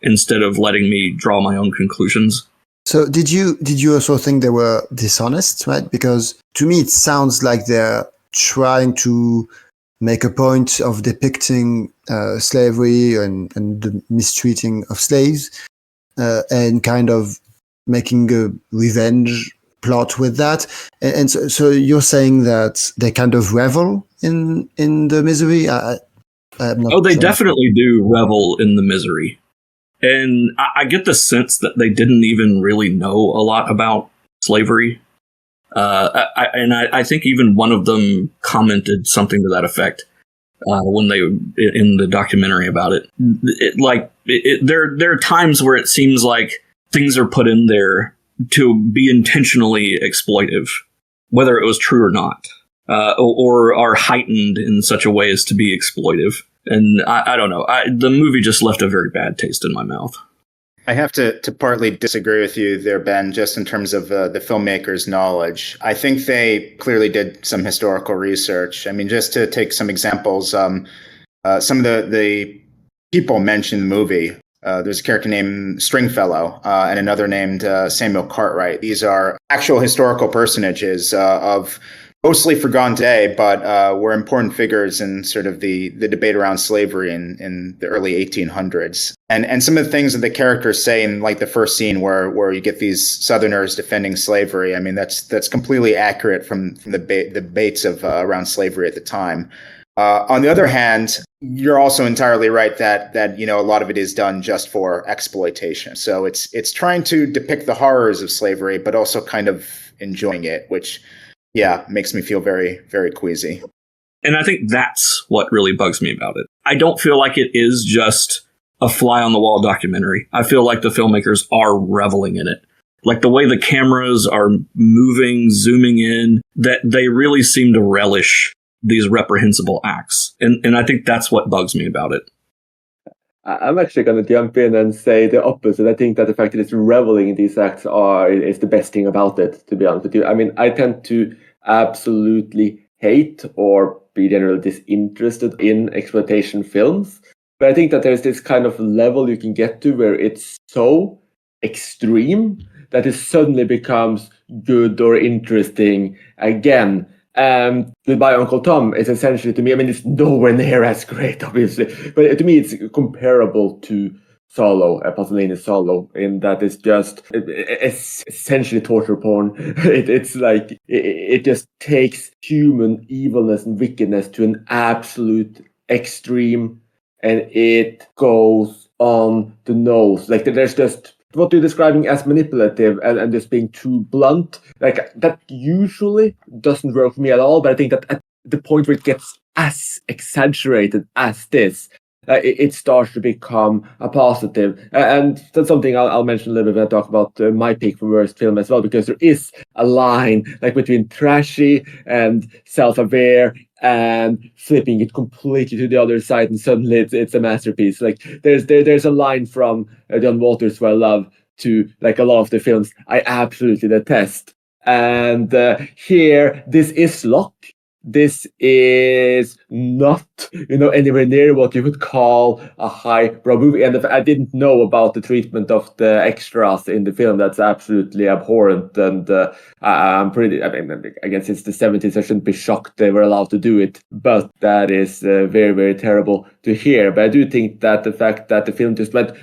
instead of letting me draw my own conclusions. So did you also think they were dishonest, right? Because to me it sounds like they're trying to make a point of depicting slavery and the mistreating of slaves, and kind of making a revenge plot with that. And so you're saying that they kind of revel in the misery? I'm not they sure. definitely do revel in the misery. And I get the sense that they didn't even really know a lot about slavery. I think even one of them commented something to that effect when they in the documentary about it. There are times where it seems like things are put in there to be intentionally exploitive, whether it was true or not, or are heightened in such a way as to be exploitive. And I don't know. The movie just left a very bad taste in my mouth. I have to partly disagree with you there, Ben, just in terms of the filmmaker's knowledge. I think they clearly did some historical research. I mean, just to take some examples, some of the people mentioned in the movie, there's a character named Stringfellow and another named Samuel Cartwright. These are actual historical personages of mostly forgone today, but were important figures in sort of the debate around slavery in the early 1800s. And some of the things that the characters say in like the first scene where you get these Southerners defending slavery, I mean, that's completely accurate from the debates of around slavery at the time. On the other hand, you're also entirely right that a lot of it is done just for exploitation. So it's trying to depict the horrors of slavery, but also kind of enjoying it, which makes me feel very, very queasy. And I think that's what really bugs me about it. I don't feel like it is just a fly-on-the-wall documentary. I feel like the filmmakers are reveling in it. Like the way the cameras are moving, zooming in, that they really seem to relish these reprehensible acts. And I think that's what bugs me about it. I'm actually going to jump in and say the opposite. I think that the fact that it's reveling in these acts is the best thing about it, to be honest with you. I mean, I tend to absolutely hate or be generally disinterested in exploitation films. But I think that there's this kind of level you can get to where it's so extreme that it suddenly becomes good or interesting again. Goodbye Uncle Tom is essentially, to me, I mean, it's nowhere near as great, obviously, but to me it's comparable to Solo, Pasolini's Solo, in that it's essentially torture porn. It's like, it just takes human evilness and wickedness to an absolute extreme, and it goes on the nose. Like, there's just what you're describing as manipulative and just being too blunt. Like, that usually doesn't work for me at all, but I think that at the point where it gets as exaggerated as this, it starts to become a positive. And that's something I'll mention a little bit when I talk about my pick for worst film as well, because there is a line like between trashy and self-aware and flipping it completely to the other side, and suddenly it's a masterpiece. Like, there's a line from John Waters who I love to like a lot of the films I absolutely detest. And here, this is Locke. This is not, anywhere near what you would call a highbrow movie. And I didn't know about the treatment of the extras in the film. That's absolutely abhorrent. And I guess it's the 70s. I shouldn't be shocked they were allowed to do it. But that is very, very terrible to hear. But I do think that the fact that the film just went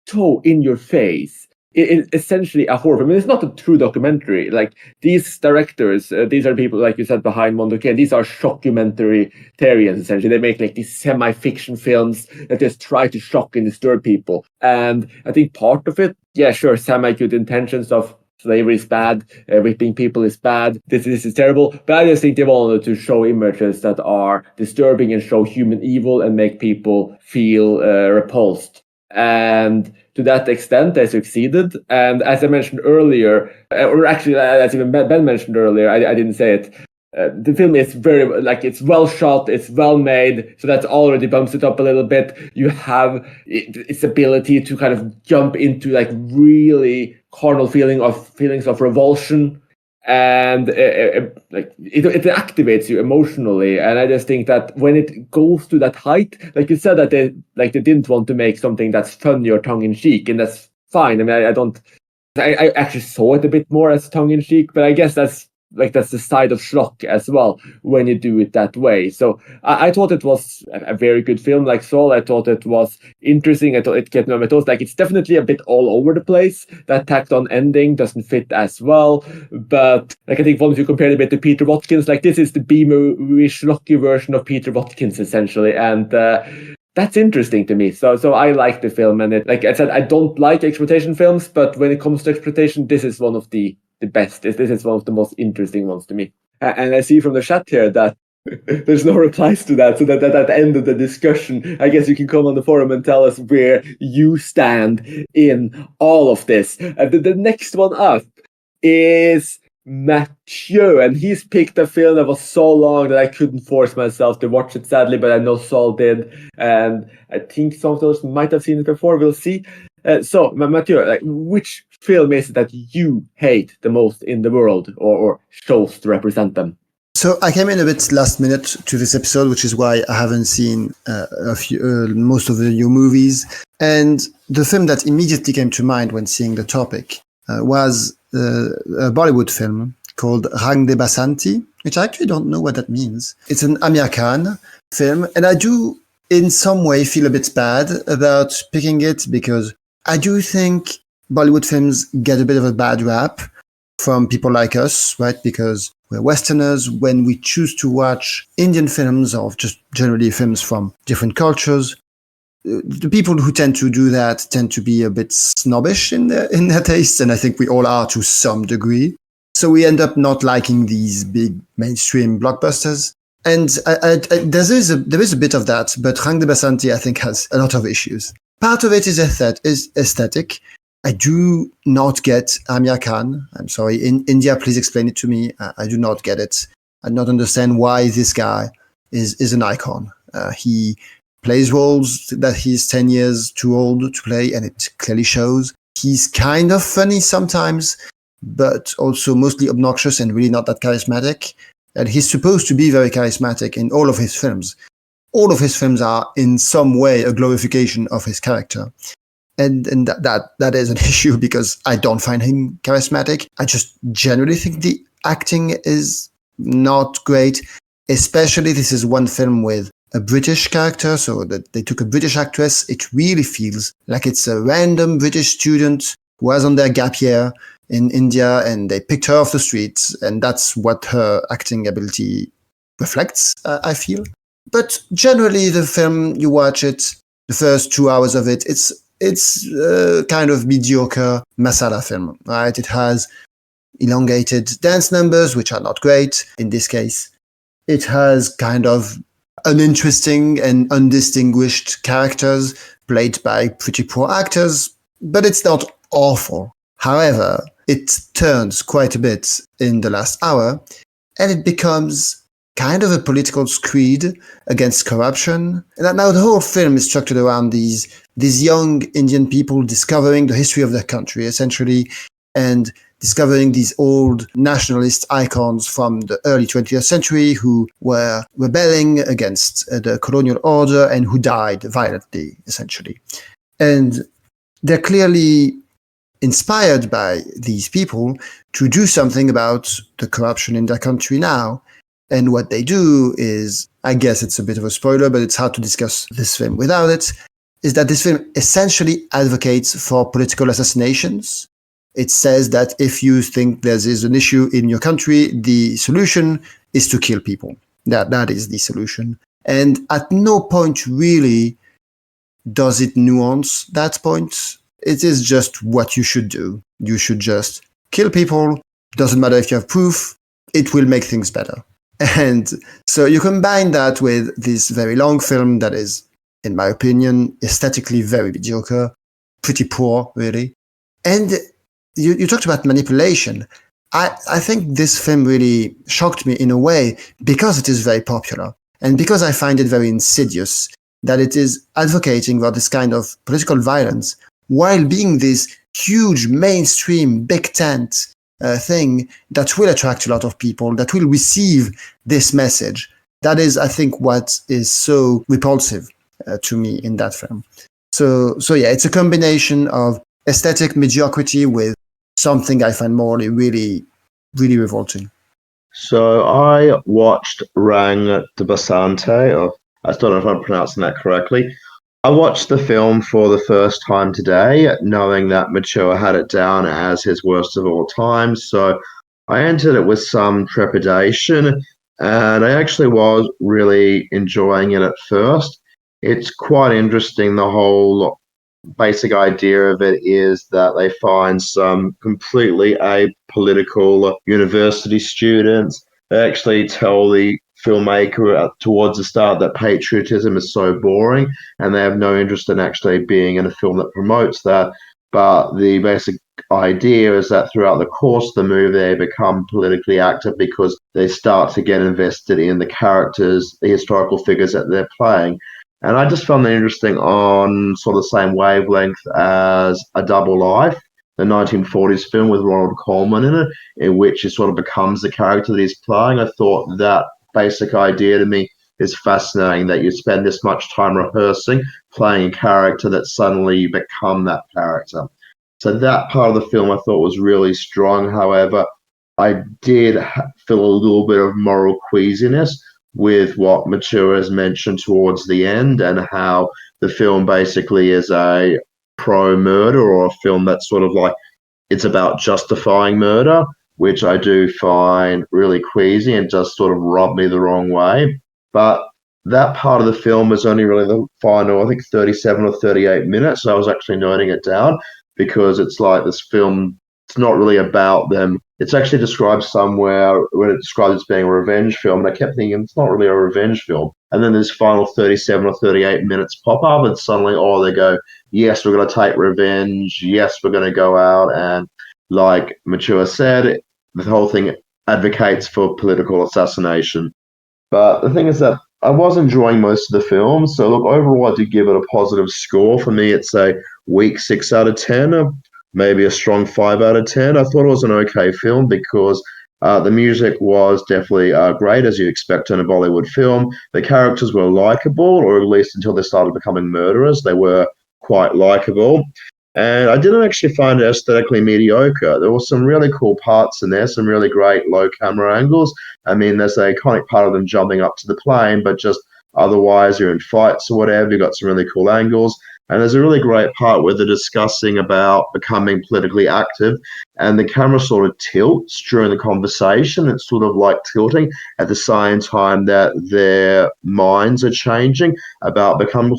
so in your face, it's essentially a horror film. I mean, it's not a true documentary. Like, these directors, these are people, like you said, behind Mondoka. These are shockumentarians, essentially. They make like these semi-fiction films that just try to shock and disturb people. And I think part of it, sure, semi-good intentions of slavery is bad, whipping people is bad, this is terrible. But I just think they wanted to show images that are disturbing and show human evil and make people feel repulsed. And to that extent, they succeeded. And as I mentioned earlier, or actually, as even Ben mentioned earlier, I didn't say it, the film is very, like, it's well shot, it's well made, so that already bumps it up a little bit. You have its ability to kind of jump into like really carnal feelings of revulsion, and like it activates you emotionally. And I just think that when it goes to that height, like you said, that they didn't want to make something that's funny or tongue in cheek, and that's fine. I mean, I actually saw it a bit more as tongue in cheek, but I guess that's the side of schlock as well when you do it that way. So I thought it was a very good film. Like Saul, I thought it was interesting. I thought it kept me on my toes. Like, it's definitely a bit all over the place. That tacked on ending doesn't fit as well. But like, I think once you compare it a bit to Peter Watkins, like, this is the B-movie schlocky version of Peter Watkins essentially, and that's interesting to me. So I like the film, and like I said, I don't like exploitation films, but when it comes to exploitation, this is one of the best. This is one of the most interesting ones to me. And I see from the chat here that there's no replies to that, so that at the end of the discussion, I guess you can come on the forum and tell us where you stand in all of this. The next one up is Mathieu, and he's picked a film that was so long that I couldn't force myself to watch it, sadly, but I know Saul did, and I think some of those might have seen it before. We'll see. So, Mathieu, like, which film is it that you hate the most in the world, or chose to represent them? So I came in a bit last minute to this episode, which is why I haven't seen most of the new movies. And the film that immediately came to mind when seeing the topic was a Bollywood film called Rang de Basanti, which I actually don't know what that means. It's an Amir Khan film, and I do in some way feel a bit bad about picking it, because I do think Bollywood films get a bit of a bad rap from people like us, right? Because we're Westerners. When we choose to watch Indian films, or just generally films from different cultures, the people who tend to do that tend to be a bit snobbish in their tastes, and I think we all are to some degree. So we end up not liking these big mainstream blockbusters. And there is a bit of that, but Rang de Basanti, I think, has a lot of issues. Part of it is aesthetic. I do not get Amir Khan. I'm sorry. In India, please explain it to me. I do not get it. I do not understand why this guy is an icon. He plays roles that he's 10 years too old to play, and it clearly shows. He's kind of funny sometimes, but also mostly obnoxious and really not that charismatic. And he's supposed to be very charismatic in all of his films. All of his films are in some way a glorification of his character. And that is an issue, because I don't find him charismatic. I just generally think the acting is not great. Especially, this is one film with a British character, so that they took a British actress. It really feels like it's a random British student who was on their gap year in India, and they picked her off the streets, and that's what her acting ability reflects, I feel. But generally, the film, you watch it, the first 2 hours of it, it's kind of mediocre masala film, right? It has elongated dance numbers, which are not great in this case. It has kind of uninteresting and undistinguished characters played by pretty poor actors, but it's not awful. However, it turns quite a bit in the last hour, and it becomes kind of a political screed against corruption. And now the whole film is structured around these young Indian people discovering the history of their country, essentially, and discovering these old nationalist icons from the early 20th century who were rebelling against the colonial order and who died violently, essentially. And they're clearly inspired by these people to do something about the corruption in their country now. And what they do is, I guess it's a bit of a spoiler, but it's hard to discuss this film without it, is that this film essentially advocates for political assassinations. It says that if you think there is an issue in your country, the solution is to kill people. That is the solution. And at no point really does it nuance that point. It is just what you should do. You should just kill people. Doesn't matter if you have proof. It will make things better. And so you combine that with this very long film that is, in my opinion, aesthetically very mediocre, pretty poor, really. And you talked about manipulation. I think this film really shocked me in a way because it is very popular and because I find it very insidious that it is advocating for this kind of political violence while being this huge mainstream big tent thing that will attract a lot of people, that will receive this message. That is, I think, what is so repulsive to me in that film. So yeah, it's a combination of aesthetic mediocrity with something I find morally really, really revolting. So I watched Rang de Basante, or I don't know if I'm pronouncing that correctly. I watched the film for the first time today, knowing that Mature had it down as his worst of all time. So I entered it with some trepidation, and I actually was really enjoying it at first. It's quite interesting. The whole basic idea of it is that they find some completely apolitical university students. They actually tell the filmmaker towards the start that patriotism is so boring and they have no interest in actually being in a film that promotes that. But the basic idea is that throughout the course of the movie, they become politically active because they start to get invested in the characters, the historical figures that they're playing. And I just found that interesting on sort of the same wavelength as A Double Life, the 1940s film with Ronald Colman in it, in which he sort of becomes the character that he's playing. I thought that basic idea to me is fascinating, that you spend this much time rehearsing, playing a character that suddenly you become that character. So that part of the film I thought was really strong. However, I did feel a little bit of moral queasiness with what Mature has mentioned towards the end and how the film basically is a pro-murder or a film that's sort of like it's about justifying murder, which I do find really queasy and just sort of rubbed me the wrong way. But that part of the film is only really the final, I think, 37 or 38 minutes. So I was actually noting it down because it's like this film, it's not really about them. It's actually described somewhere when it describes it as being a revenge film, and I kept thinking it's not really a revenge film. And then this final 37 or 38 minutes pop up, and suddenly, they go, yes, we're going to take revenge. Yes, we're going to go out. And like Mature said, the whole thing advocates for political assassination. But the thing is that I was enjoying most of the film. So look, overall, I did give it a positive score. For me, it's a weak 6 out of 10. Maybe a strong 5 out of 10. I thought it was an okay film because the music was definitely great, as you expect in a Bollywood film. The characters were likable, or at least until they started becoming murderers, they were quite likable. And I didn't actually find it aesthetically mediocre. There were some really cool parts in there, some really great low camera angles. I mean, there's the iconic part of them jumping up to the plane, but just otherwise you're in fights or whatever, you've got some really cool angles. And there's a really great part where they're discussing about becoming politically active, and the camera sort of tilts during the conversation. It's sort of like tilting at the same time that their minds are changing about becoming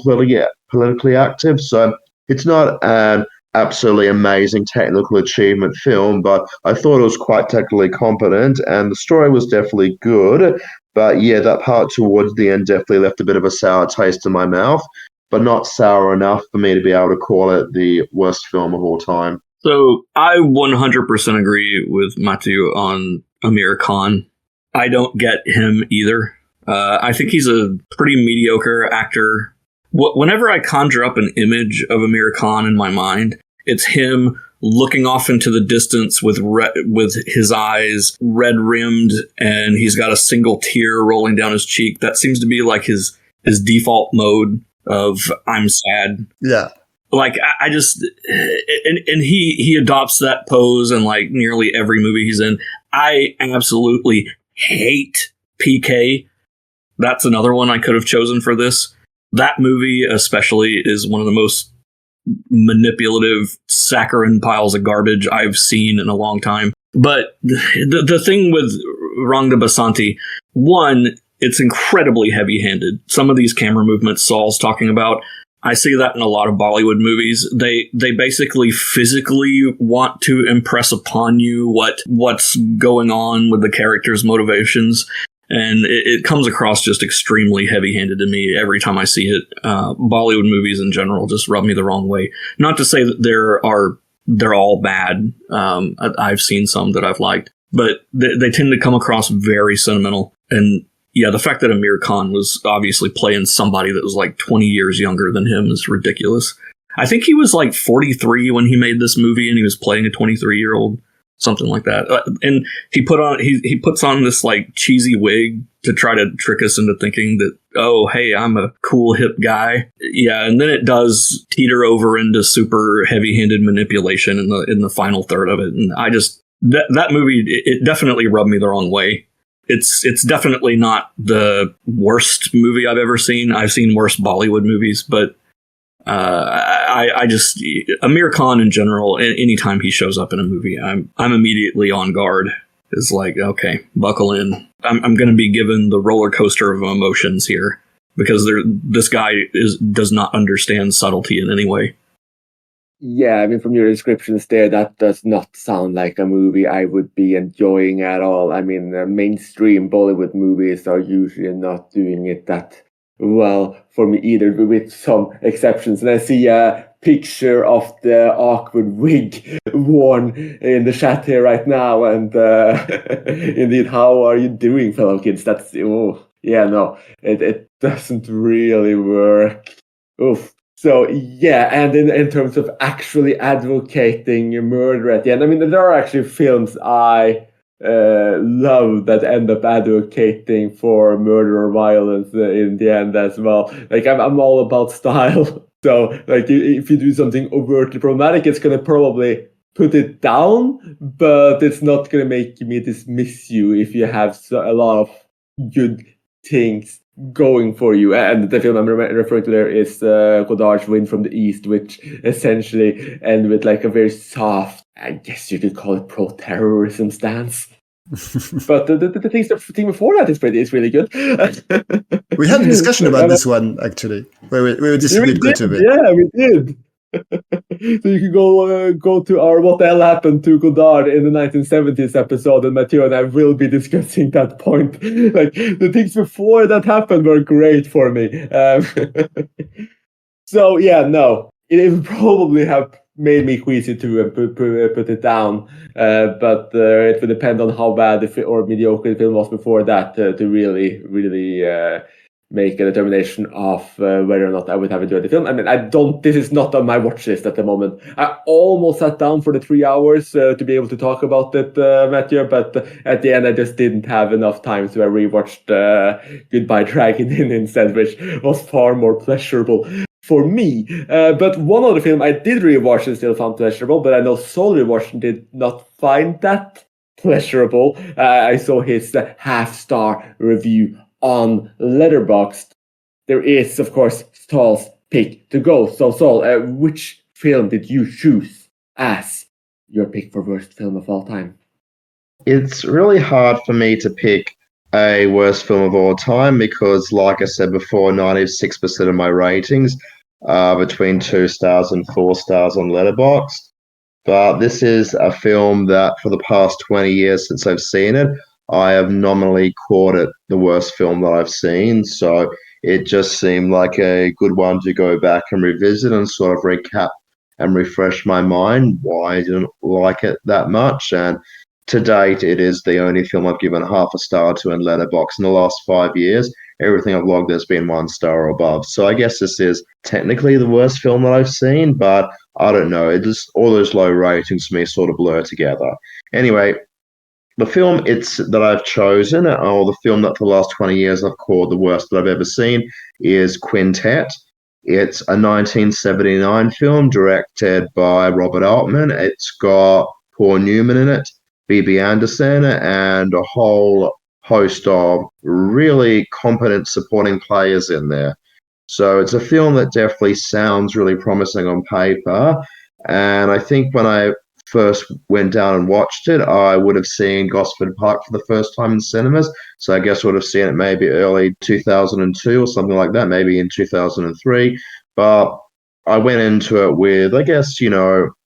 politically active. So it's not an absolutely amazing technical achievement film, but I thought it was quite technically competent, and the story was definitely good. But yeah, that part towards the end definitely left a bit of a sour taste in my mouth, but not sour enough for me to be able to call it the worst film of all time. So I 100% agree with Matthew on Amir Khan. I don't get him either. I think he's a pretty mediocre actor. Whenever I conjure up an image of Amir Khan in my mind, it's him looking off into the distance with his eyes red rimmed, and he's got a single tear rolling down his cheek. That seems to be like his default mode of I'm sad. Yeah. Like I just and he adopts that pose in like nearly every movie he's in. I absolutely hate PK. That's another one I could have chosen for this. That movie especially is one of the most manipulative, saccharine piles of garbage I've seen in a long time. But the thing with Rang de Basante, one, it's incredibly heavy-handed. Some of these camera movements Saul's talking about, I see that in a lot of Bollywood movies. They basically physically want to impress upon you what's going on with the character's motivations. And it comes across just extremely heavy-handed to me every time I see it. Bollywood movies in general just rub me the wrong way. Not to say that they're all bad. I've seen some that I've liked. but they tend to come across very sentimental. And yeah, the fact that Amir Khan was obviously playing somebody that was like 20 years younger than him is ridiculous. I think he was like 43 when he made this movie, and he was playing a 23-year-old, something like that. And he puts on this like cheesy wig to try to trick us into thinking that, oh, hey, I'm a cool hip guy. Yeah, and then it does teeter over into super heavy-handed manipulation in the final third of it. And I just that movie, it definitely rubbed me the wrong way. It's definitely not the worst movie I've ever seen. I've seen worse Bollywood movies, but I just Amir Khan in general, anytime he shows up in a movie, I'm immediately on guard. It's like, okay, buckle in. I'm going to be given the roller coaster of emotions here, because this guy does not understand subtlety in any way. Yeah, I mean, from your descriptions there, that does not sound like a movie I would be enjoying at all. I mean, mainstream Bollywood movies are usually not doing it that well for me either, with some exceptions. And I see a picture of the awkward wig worn in the chat here right now. And indeed, how are you doing, fellow kids? That's, oh, yeah, no, it doesn't really work. Oof. So, yeah, and in terms of actually advocating murder at the end, I mean, there are actually films I love that end up advocating for murder or violence in the end as well. Like, I'm all about style. So, like, if you do something overtly problematic, it's going to probably put it down, but it's not going to make me dismiss you if you have a lot of good things going for you. And the film I'm referring to there is Godard's Wind from the East, which essentially end with like a very soft, I guess you could call it pro-terrorism stance. But the thing before that is really good. We had a discussion about this one, actually, where we disagreed quite a bit. Yeah, we did. So you can go to our What the Hell Happened to Godard in the 1970s episode, and Matteo and I will be discussing that point. Like, the things before that happened were great for me. So yeah, no, it would probably have made me queasy to put it down, but it would depend on how bad or mediocre the film was before that to really make a determination of whether or not I would have enjoyed the film. I mean, this is not on my watch list at the moment. I almost sat down for the 3 hours to be able to talk about it, Matthew, but at the end I just didn't have enough time, so I rewatched Goodbye Dragon Inn instead, which was far more pleasurable for me. But one other film I did rewatch and still found pleasurable, but I know Soul rewatched and did not find that pleasurable. I saw his half-star review on Letterboxd. There is, of course, Saul's pick to go. So, Saul, which film did you choose as your pick for worst film of all time? It's really hard for me to pick a worst film of all time because, like I said before, 96% of my ratings are between 2 stars and 4 stars on Letterboxd. But this is a film that for the past 20 years since I've seen it, I have nominally called it the worst film that I've seen. So it just seemed like a good one to go back and revisit and sort of recap and refresh my mind why I didn't like it that much. And to date, it is the only film I've given half a star to in Letterboxd in the last 5 years. Everything I've logged has been 1 star or above. So I guess this is technically the worst film that I've seen, but I don't know. It just, all those low ratings for me sort of blur together. Anyway, the film that I've chosen, or the film that for the last 20 years I've called the worst that I've ever seen, is Quintet. It's a 1979 film directed by Robert Altman. It's got Paul Newman in it, Bibi Anderson, and a whole host of really competent supporting players in there. So it's a film that definitely sounds really promising on paper. And I think when I first went down and watched it, I would have seen Gosford Park for the first time in cinemas. So I guess I would have seen it maybe early 2002 or something like that, maybe in 2003. But I went into it with, I guess, it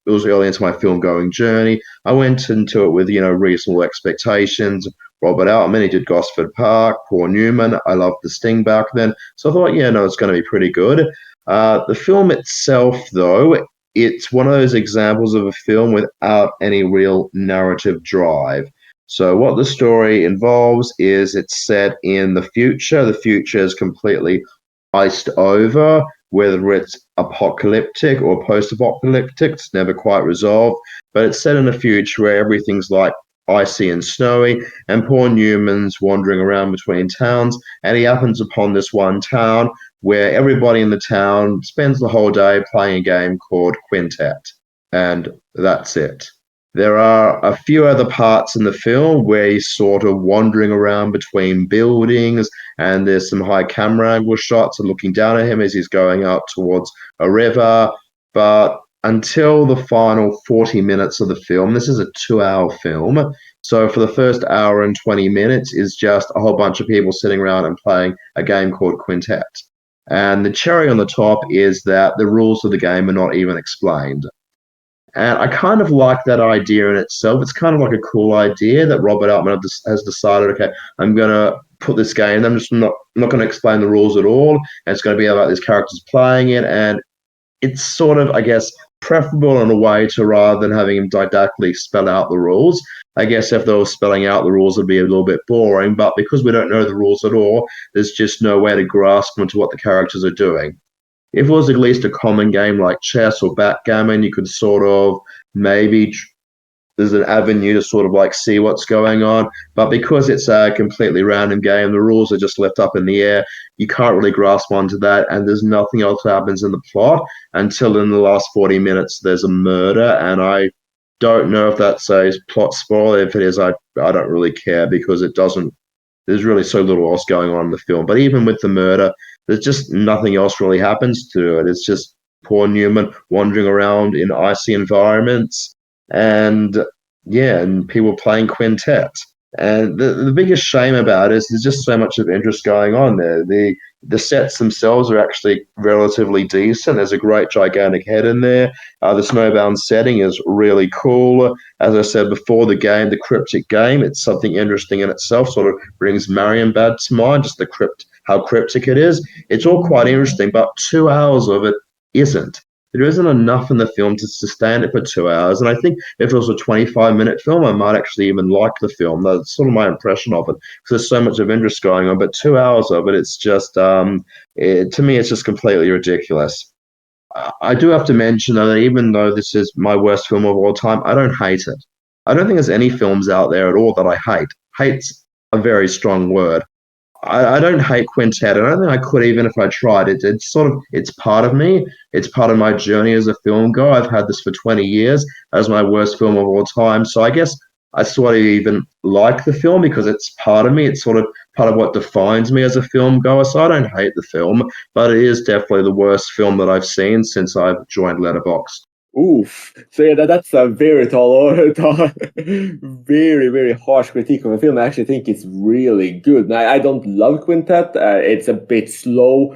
was early into my film going journey. I went into it with, reasonable expectations. Robert Altman, he did Gosford Park, Paul Newman. I loved The Sting back then. So I thought, it's going to be pretty good. The film itself, though, it's one of those examples of a film without any real narrative drive. So what the story involves is it's set in the future. The future is completely iced over, whether it's apocalyptic or post-apocalyptic, it's never quite resolved. But it's set in a future where everything's like icy and snowy, and poor Newman's wandering around between towns, and he happens upon this one town where everybody in the town spends the whole day playing a game called Quintet. And that's it. There are a few other parts in the film where he's sort of wandering around between buildings, and there's some high camera angle shots and looking down at him as he's going out towards a river. But until the final 40 minutes of the film, this is a 2-hour film. So for the first hour and 20 minutes is just a whole bunch of people sitting around and playing a game called Quintet. And the cherry on the top is that the rules of the game are not even explained. And I kind of like that idea in itself. It's kind of like a cool idea that Robert Altman has decided, okay, I'm going to put this game, I'm just not going to explain the rules at all. And it's going to be about these characters playing it. And it's sort of, I guess, preferable in a way to rather than having him didactically spell out the rules. I guess if they were spelling out the rules, it'd be a little bit boring. But because we don't know the rules at all, there's just no way to grasp onto what the characters are doing. If it was at least a common game like chess or backgammon, you could sort of maybe there's an avenue to sort of like see what's going on. But because it's a completely random game, the rules are just left up in the air. You can't really grasp onto that, and there's nothing else that happens in the plot until in the last 40 minutes there's a murder, and I don't know if that's a plot spoiler. If it is, I don't really care because it doesn't. There's really so little else going on in the film. But even with the murder, there's just nothing else really happens to it. It's just poor Newman wandering around in icy environments and people playing Quintet. And the biggest shame about it is there's just so much of interest going on there. The sets themselves are actually relatively decent. There's a great gigantic head in there. The snowbound setting is really cool. As I said before, the cryptic game, it's something interesting in itself. Sort of brings Marienbad to mind, just how cryptic it is. It's all quite interesting, but 2 hours of it isn't. There isn't enough in the film to sustain it for 2 hours. And I think if it was a 25-minute film, I might actually even like the film. That's sort of my impression of it, because there's so much of interest going on. But 2 hours of it, it's just, to me, it's just completely ridiculous. I do have to mention, though, that even though this is my worst film of all time, I don't hate it. I don't think there's any films out there at all that I hate. Hate's a very strong word. I don't hate Quintet. I don't think I could even if I tried. It's part of me. It's part of my journey as a film goer. I've had this for 20 years as my worst film of all time. So I guess I sort of even like the film because it's part of me. It's sort of part of what defines me as a film goer. So I don't hate the film, but it is definitely the worst film that I've seen since I've joined Letterboxd. Oof. So yeah, that's a very very, very harsh critique of a film. I actually think it's really good. I don't love Quintet. It's a bit slow.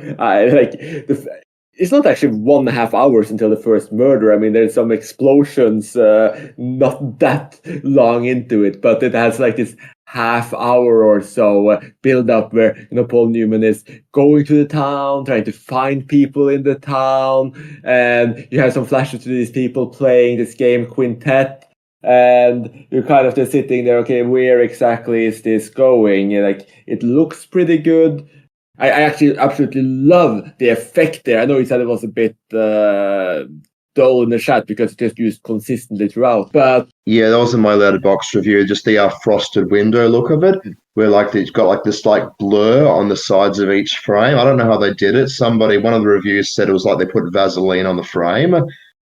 It's not actually 1.5 hours until the first murder. I mean, there's some explosions, not that long into it, but it has like this half hour or so build up where Paul Newman is going to the town, trying to find people in the town, and you have some flashes to these people playing this game Quintet, and you're kind of just sitting there, okay, where exactly is this going? Like, it looks pretty good. I actually absolutely love the effect there. I know you said it was a bit dull in the chat because it's just used consistently throughout. But yeah, that was in my Letterboxd review. Just the frosted window look of it, where like it's got like this like blur on the sides of each frame. I don't know how they did it. One of the reviews said it was like they put Vaseline on the frame,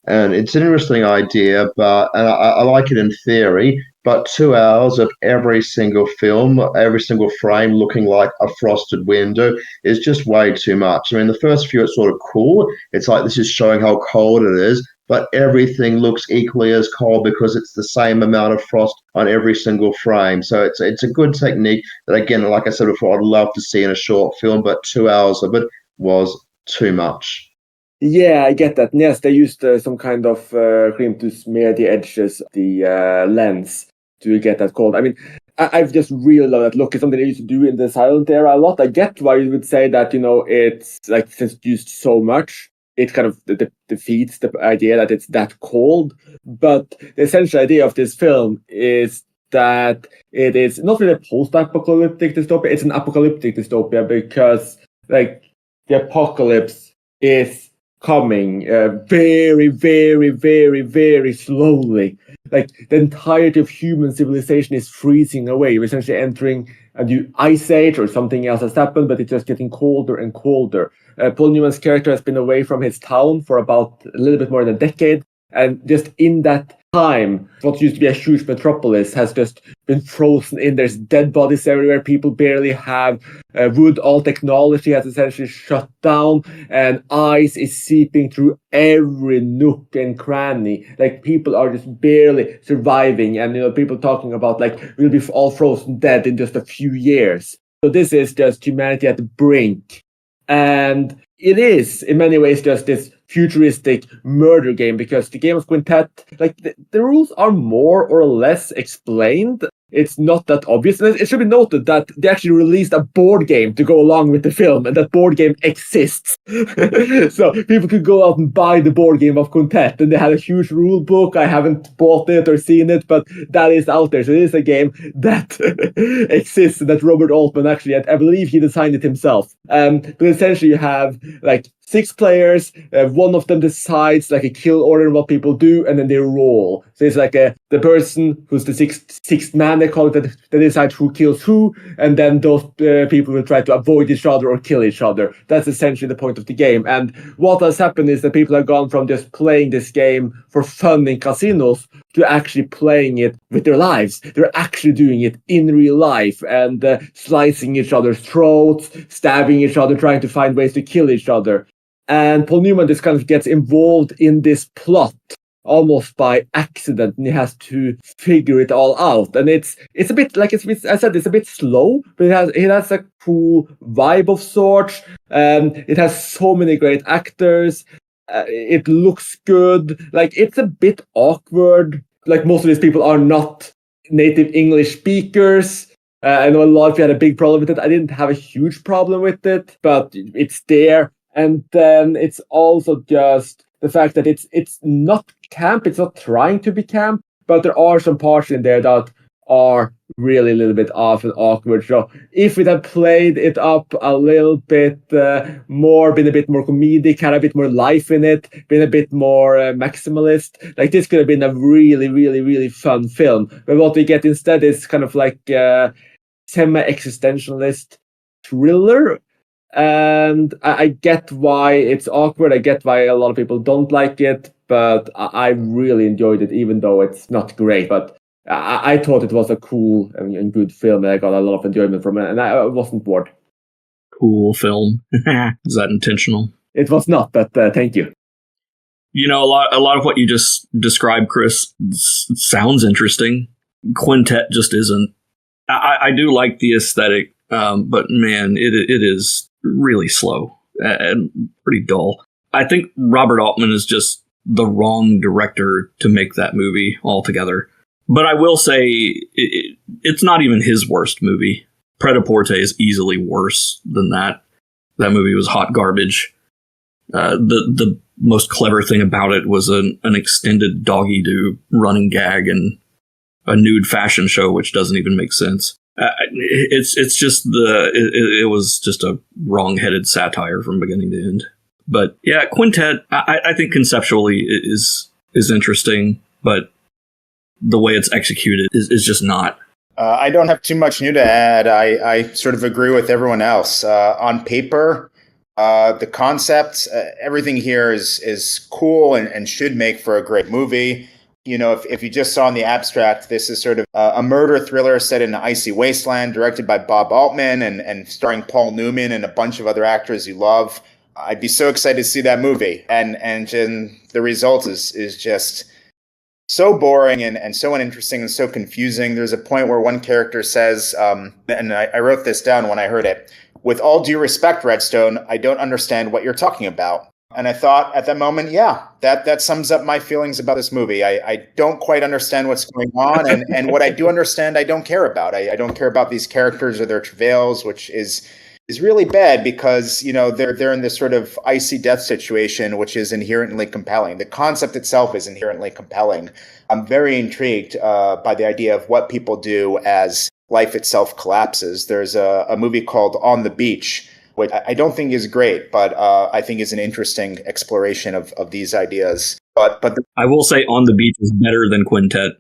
and it's an interesting idea. But I like it in theory. But 2 hours of every single film, every single frame looking like a frosted window is just way too much. I mean, the first few, it's sort of cool. It's like this is showing how cold it is, but everything looks equally as cold because it's the same amount of frost on every single frame. So it's a good technique that, again, like I said before, I'd love to see in a short film, but 2 hours of it was too much. Yeah, I get that. And yes, they used some kind of cream to smear the edges of the lens to get that cold. I mean, I've just really loved that look. It's something they used to do in the silent era a lot. I get why you would say that, it's like since it's used so much, it kind of defeats the idea that it's that cold. But the essential idea of this film is that it is not really a post-apocalyptic dystopia, it's an apocalyptic dystopia because like the apocalypse is coming very, very, very, very slowly. Like the entirety of human civilization is freezing away. We're essentially entering a new ice age or something else has happened, but it's just getting colder and colder. Paul Newman's character has been away from his town for about a little bit more than a decade. And just in that time, what used to be a huge metropolis has just been frozen in. There's dead bodies everywhere. People barely have wood. All technology has essentially shut down, and ice is seeping through every nook and cranny. Like people are just barely surviving, and people talking about like we'll be all frozen dead in just a few years. So this is just humanity at the brink, and it is in many ways just this futuristic murder game because the game of Quintet, like the rules are more or less explained. It's not that obvious. And it should be noted that they actually released a board game to go along with the film, and that board game exists. So people could go out and buy the board game of Quintet, and they had a huge rule book. I haven't bought it or seen it, but that is out there. So it is a game that exists, and that Robert Altman actually, I believe he designed it himself. But essentially you have like 6 players, one of them decides like a kill order and what people do, and then they roll. So it's like the person who's the sixth man, they call it, that decides who kills who, and then those people will try to avoid each other or kill each other. That's essentially the point of the game. And what has happened is that people have gone from just playing this game for fun in casinos to actually playing it with their lives. They're actually doing it in real life and slicing each other's throats, stabbing each other, trying to find ways to kill each other. And Paul Newman just kind of gets involved in this plot almost by accident, and he has to figure it all out. And it's a bit like I said, it's a bit slow, but it has a cool vibe of sorts. It has so many great actors. It looks good. Like it's a bit awkward. Like most of these people are not native English speakers. I know a lot of you had a big problem with it. I didn't have a huge problem with it, but it's there. And then it's also just the fact that it's not camp, it's not trying to be camp, but there are some parts in there that are really a little bit off and awkward. So if it had played it up a little bit more, been a bit more comedic, had a bit more life in it, been a bit more maximalist, like this could have been a really, really, really fun film. But what we get instead is kind of like a semi-existentialist thriller. And I get why it's awkward. I get why a lot of people don't like it, but I really enjoyed it, even though it's not great. But I thought it was a cool and good film, and I got a lot of enjoyment from it, and I wasn't bored. Cool film. Is that intentional? It was not, but thank you. You know, a lot of what you just described, Chris, sounds interesting. Quintet just isn't. I do like the aesthetic, but man, it is really slow and pretty dull. I think Robert Altman is just the wrong director to make that movie altogether. But I will say it's not even his worst movie. Pret-a-Porter is easily worse than that. That movie was hot garbage. The most clever thing about it was an extended doggy-doo running gag and a nude fashion show, which doesn't even make sense. It's just it was just a wrong-headed satire from beginning to end. But yeah, Quintet, I think conceptually is interesting, but the way it's executed is just not. I don't have too much new to add. I sort of agree with everyone else. On paper, the concept, everything here is cool and should make for a great movie. You know, if you just saw in the abstract, this is sort of a murder thriller set in an icy wasteland, directed by Bob Altman and starring Paul Newman and a bunch of other actors you love. I'd be so excited to see that movie. And the result is just so boring and so uninteresting and so confusing. There's a point where one character says, and I wrote this down when I heard it, "With all due respect, Redstone, I don't understand what you're talking about." And I thought at that moment, yeah, that sums up my feelings about this movie. I don't quite understand what's going on. And what I do understand, I don't care about. I don't care about these characters or their travails, which is is really bad because, you know, they're in this sort of icy death situation, which is inherently compelling. The concept itself is inherently compelling. I'm very intrigued by the idea of what people do as life itself collapses. There's a movie called On the Beach, which I don't think is great, but I think is an interesting exploration of these ideas. But I will say On the Beach is better than Quintet.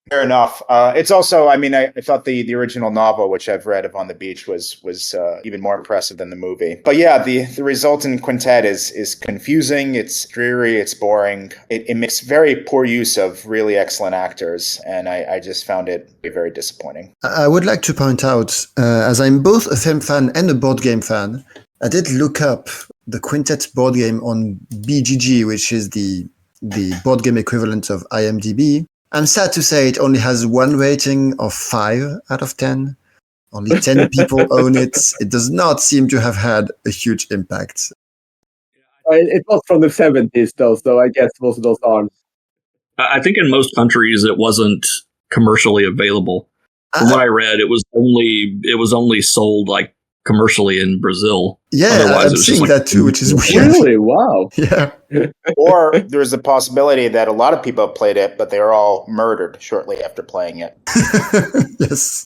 fair enough. It's also, I mean, I thought the original novel, which I've read of On the Beach, was even more impressive than the movie. But yeah, the resultant Quintet is confusing. It's dreary. It's boring. It makes very poor use of really excellent actors, and I just found it very disappointing. I would like to point out, as I'm both a film fan and a board game fan, I did look up the Quintet board game on BGG, which is the board game equivalent of IMDb. I'm sad to say it only has one rating of 5 out of 10. Only 10 people own it. It does not seem to have had a huge impact. It was from the 70s, though, so I guess most of those aren't. I think in most countries it wasn't commercially available. From what I read, it was only sold like commercially in Brazil. Yeah, Otherwise, I'm seeing that too, which is weird. Really? Wow. Yeah. Or there's a possibility that a lot of people played it, but they were all murdered shortly after playing it. Yes.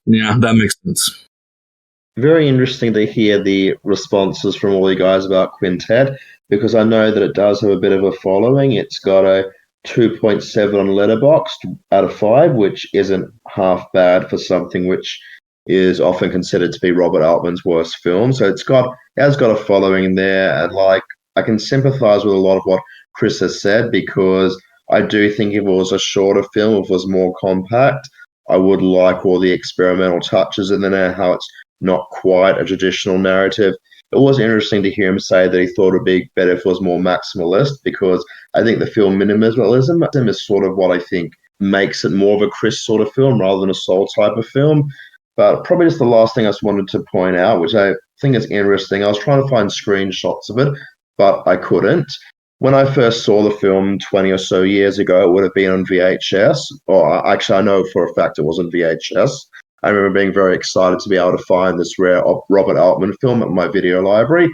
Yeah, that makes sense. Very interesting to hear the responses from all you guys about Quintet, because I know that it does have a bit of a following. It's got a 2.7 on Letterboxd out of 5, which isn't half bad for something which is often considered to be Robert Altman's worst film. So it has got a following there, and like I can sympathize with a lot of what Chris has said, because I do think if it was a shorter film, if it was more compact, I would like all the experimental touches in there, how it's not quite a traditional narrative. It was interesting to hear him say that he thought it would be better if it was more maximalist, because I think the film minimalism is sort of what I think makes it more of a Chris sort of film rather than a Soul type of film. But probably just the last thing I just wanted to point out, which I think is interesting, I was trying to find screenshots of it, but I couldn't. When I first saw the film 20 or so years ago, it would have been on VHS, or actually I know for a fact it was on VHS. I remember being very excited to be able to find this rare Robert Altman film at my video library.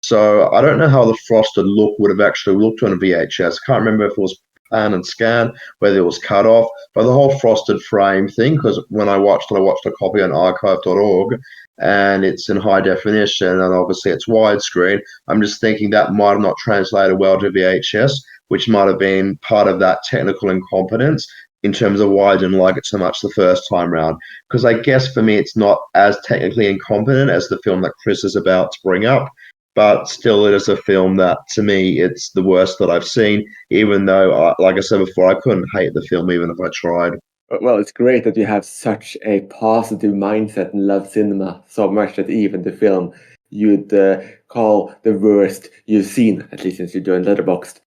So I don't know how the frosted look would have actually looked on a VHS. I can't remember if it was pan and scan, whether it was cut off, but the whole frosted frame thing, because when I watched a copy on archive.org, and it's in high definition, and obviously it's widescreen. I'm just thinking that might have not translated well to VHS, which might have been part of that technical incompetence in terms of why I didn't like it so much the first time round. Because I guess for me, it's not as technically incompetent as the film that Chris is about to bring up, but still it is a film that, to me, it's the worst that I've seen, even though, like I said before, I couldn't hate the film even if I tried. Well, it's great that you have such a positive mindset and love cinema so much that even the film you'd call the worst you've seen, at least since you joined Letterboxd,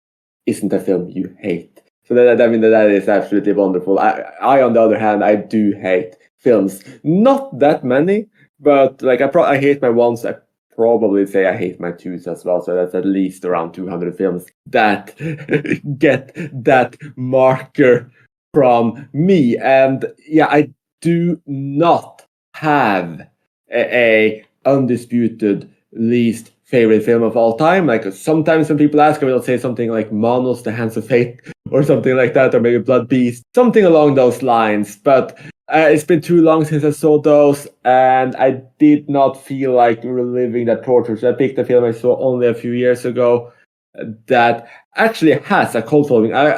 isn't a film you hate. So that is absolutely wonderful. I on the other hand, I do hate films. Not that many, but like I hate my ones. I probably say I hate my twos as well. So that's at least around 200 films that get that marker from me. And yeah, I do not have a undisputed least favorite film of all time. Like sometimes when people ask, I will say something like Manos, The Hands of Fate, or something like that, or maybe Blood Beast, something along those lines. But it's been too long since I saw those, and I did not feel like reliving that torture. So I picked a film I saw only a few years ago that actually has a cult following. I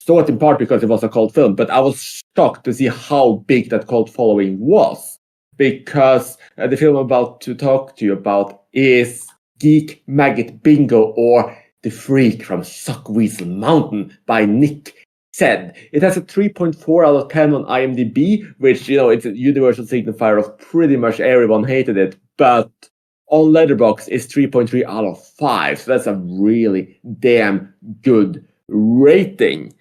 saw it in part because it was a cult film, but I was shocked to see how big that cult following was. Because the film I'm about to talk to you about is Geek Maggot Bingo, or The Freak from Suckweasel Mountain by Nick Said. It has a 3.4 out of 10 on IMDb, which, you know, it's a universal signifier of pretty much everyone hated it, but on Letterboxd it's 3.3 out of 5, so that's a really damn good rating.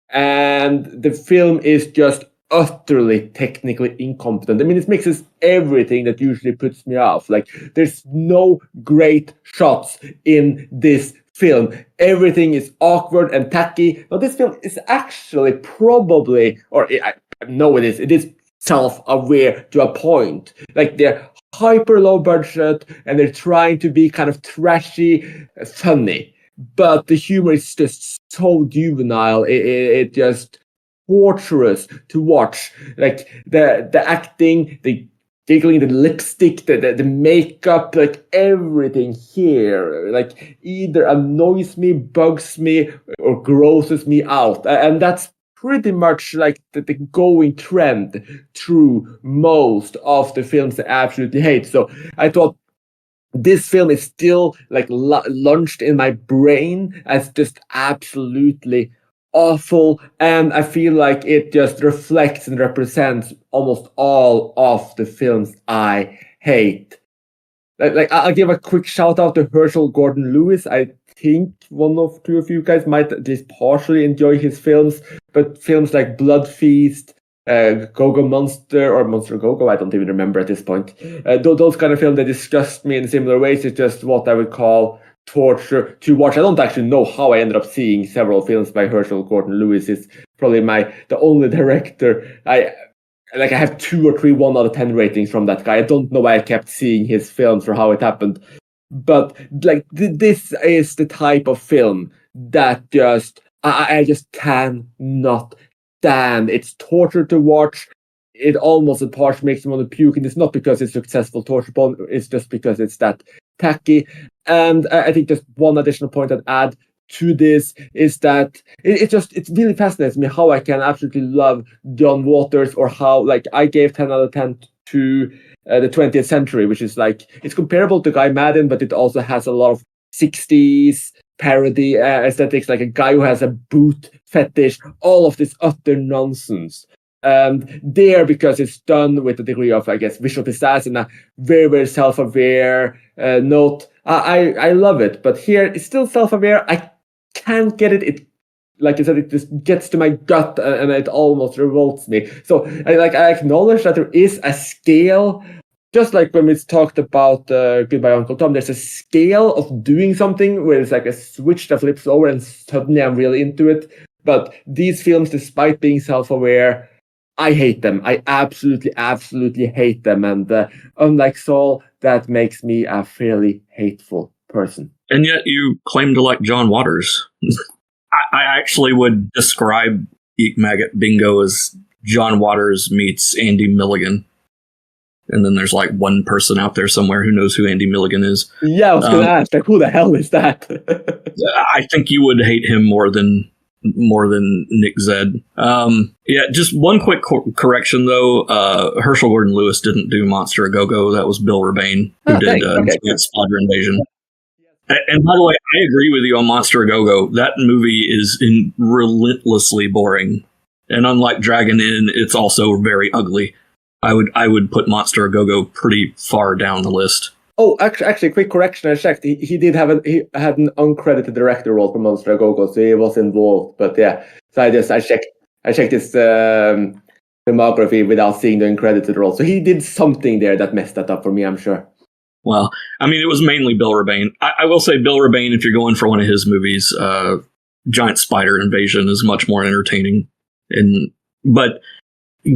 And the film is just utterly technically incompetent. I mean, it mixes everything that usually puts me off. Like, there's no great shots in this film. Everything is awkward and tacky. Now, this film is actually probably, or I know it is self-aware to a point. Like they're hyper low budget and they're trying to be kind of trashy, funny, but the humor is just so juvenile. It just torturous to watch. Like the acting, the giggling, the lipstick, the makeup, like everything here, like either annoys me, bugs me, or grosses me out. And that's pretty much like the going trend through most of the films I absolutely hate. So I thought this film is still like launched in my brain as just absolutely awful, and I feel like it just reflects and represents almost all of the films I hate. Like I'll give a quick shout out to Herschel Gordon Lewis. I think one of two of you guys might at least partially enjoy his films, but films like Blood Feast, Go-Go Monster, or Monster Go-Go, I don't even remember at this point. Those kind of films, they disgust me in similar ways. It's just what I would call torture to watch. I don't actually know how I ended up seeing several films by Herschel Gordon Lewis. It's probably the only director I have 2 or 3 1 out of 10 ratings from that guy. I don't know why I kept seeing his films or how it happened, but like this is the type of film that just I just cannot stand. It's torture to watch. It almost at parts makes me want to puke, and it's not because it's successful torture porn. It's just because it's that tacky. And I think just one additional point I'd add to this is that it really fascinates me how I can absolutely love John Waters, or how like I gave 10 out of 10 to the 20th Century, which is like it's comparable to Guy Madden, but it also has a lot of 60s parody aesthetics, like a guy who has a boot fetish, all of this utter nonsense. There, because it's done with a degree of, I guess, visual pizzazz and a very, very self-aware note. I love it, but here it's still self-aware. I can't get it. It, like I said, it just gets to my gut and it almost revolts me. So I acknowledge that there is a scale. Just like when we talked about Goodbye Uncle Tom, there's a scale of doing something where it's like a switch that flips over and suddenly I'm really into it. But these films, despite being self-aware, I hate them. I absolutely, absolutely hate them. And unlike Saul, that makes me a fairly hateful person. And yet you claim to like John Waters. I actually would describe Geek Maggot Bingo as John Waters meets Andy Milligan. And then there's like one person out there somewhere who knows who Andy Milligan is. Yeah, I was going to ask, like, who the hell is that? I think you would hate him more than Nick Zed. Yeah, just one quick correction though. Herschel Gordon Lewis didn't do Monster A Go-Go. That was Bill Rebane who did Splatter Invasion. And by the way, I agree with you on Monster A Go-Go. That movie is relentlessly boring. And unlike Dragon Inn, it's also very ugly. I would put Monster A Go-Go pretty far down the list. Oh, actually, quick correction. I checked. He had an uncredited director role for Monster A Go-Go, so he was involved. But yeah, so I checked his filmography without seeing the uncredited role. So he did something there that messed that up for me, I'm sure. Well, I mean, it was mainly Bill Rebane. I will say Bill Rebane, if you're going for one of his movies, Giant Spider Invasion is much more entertaining. But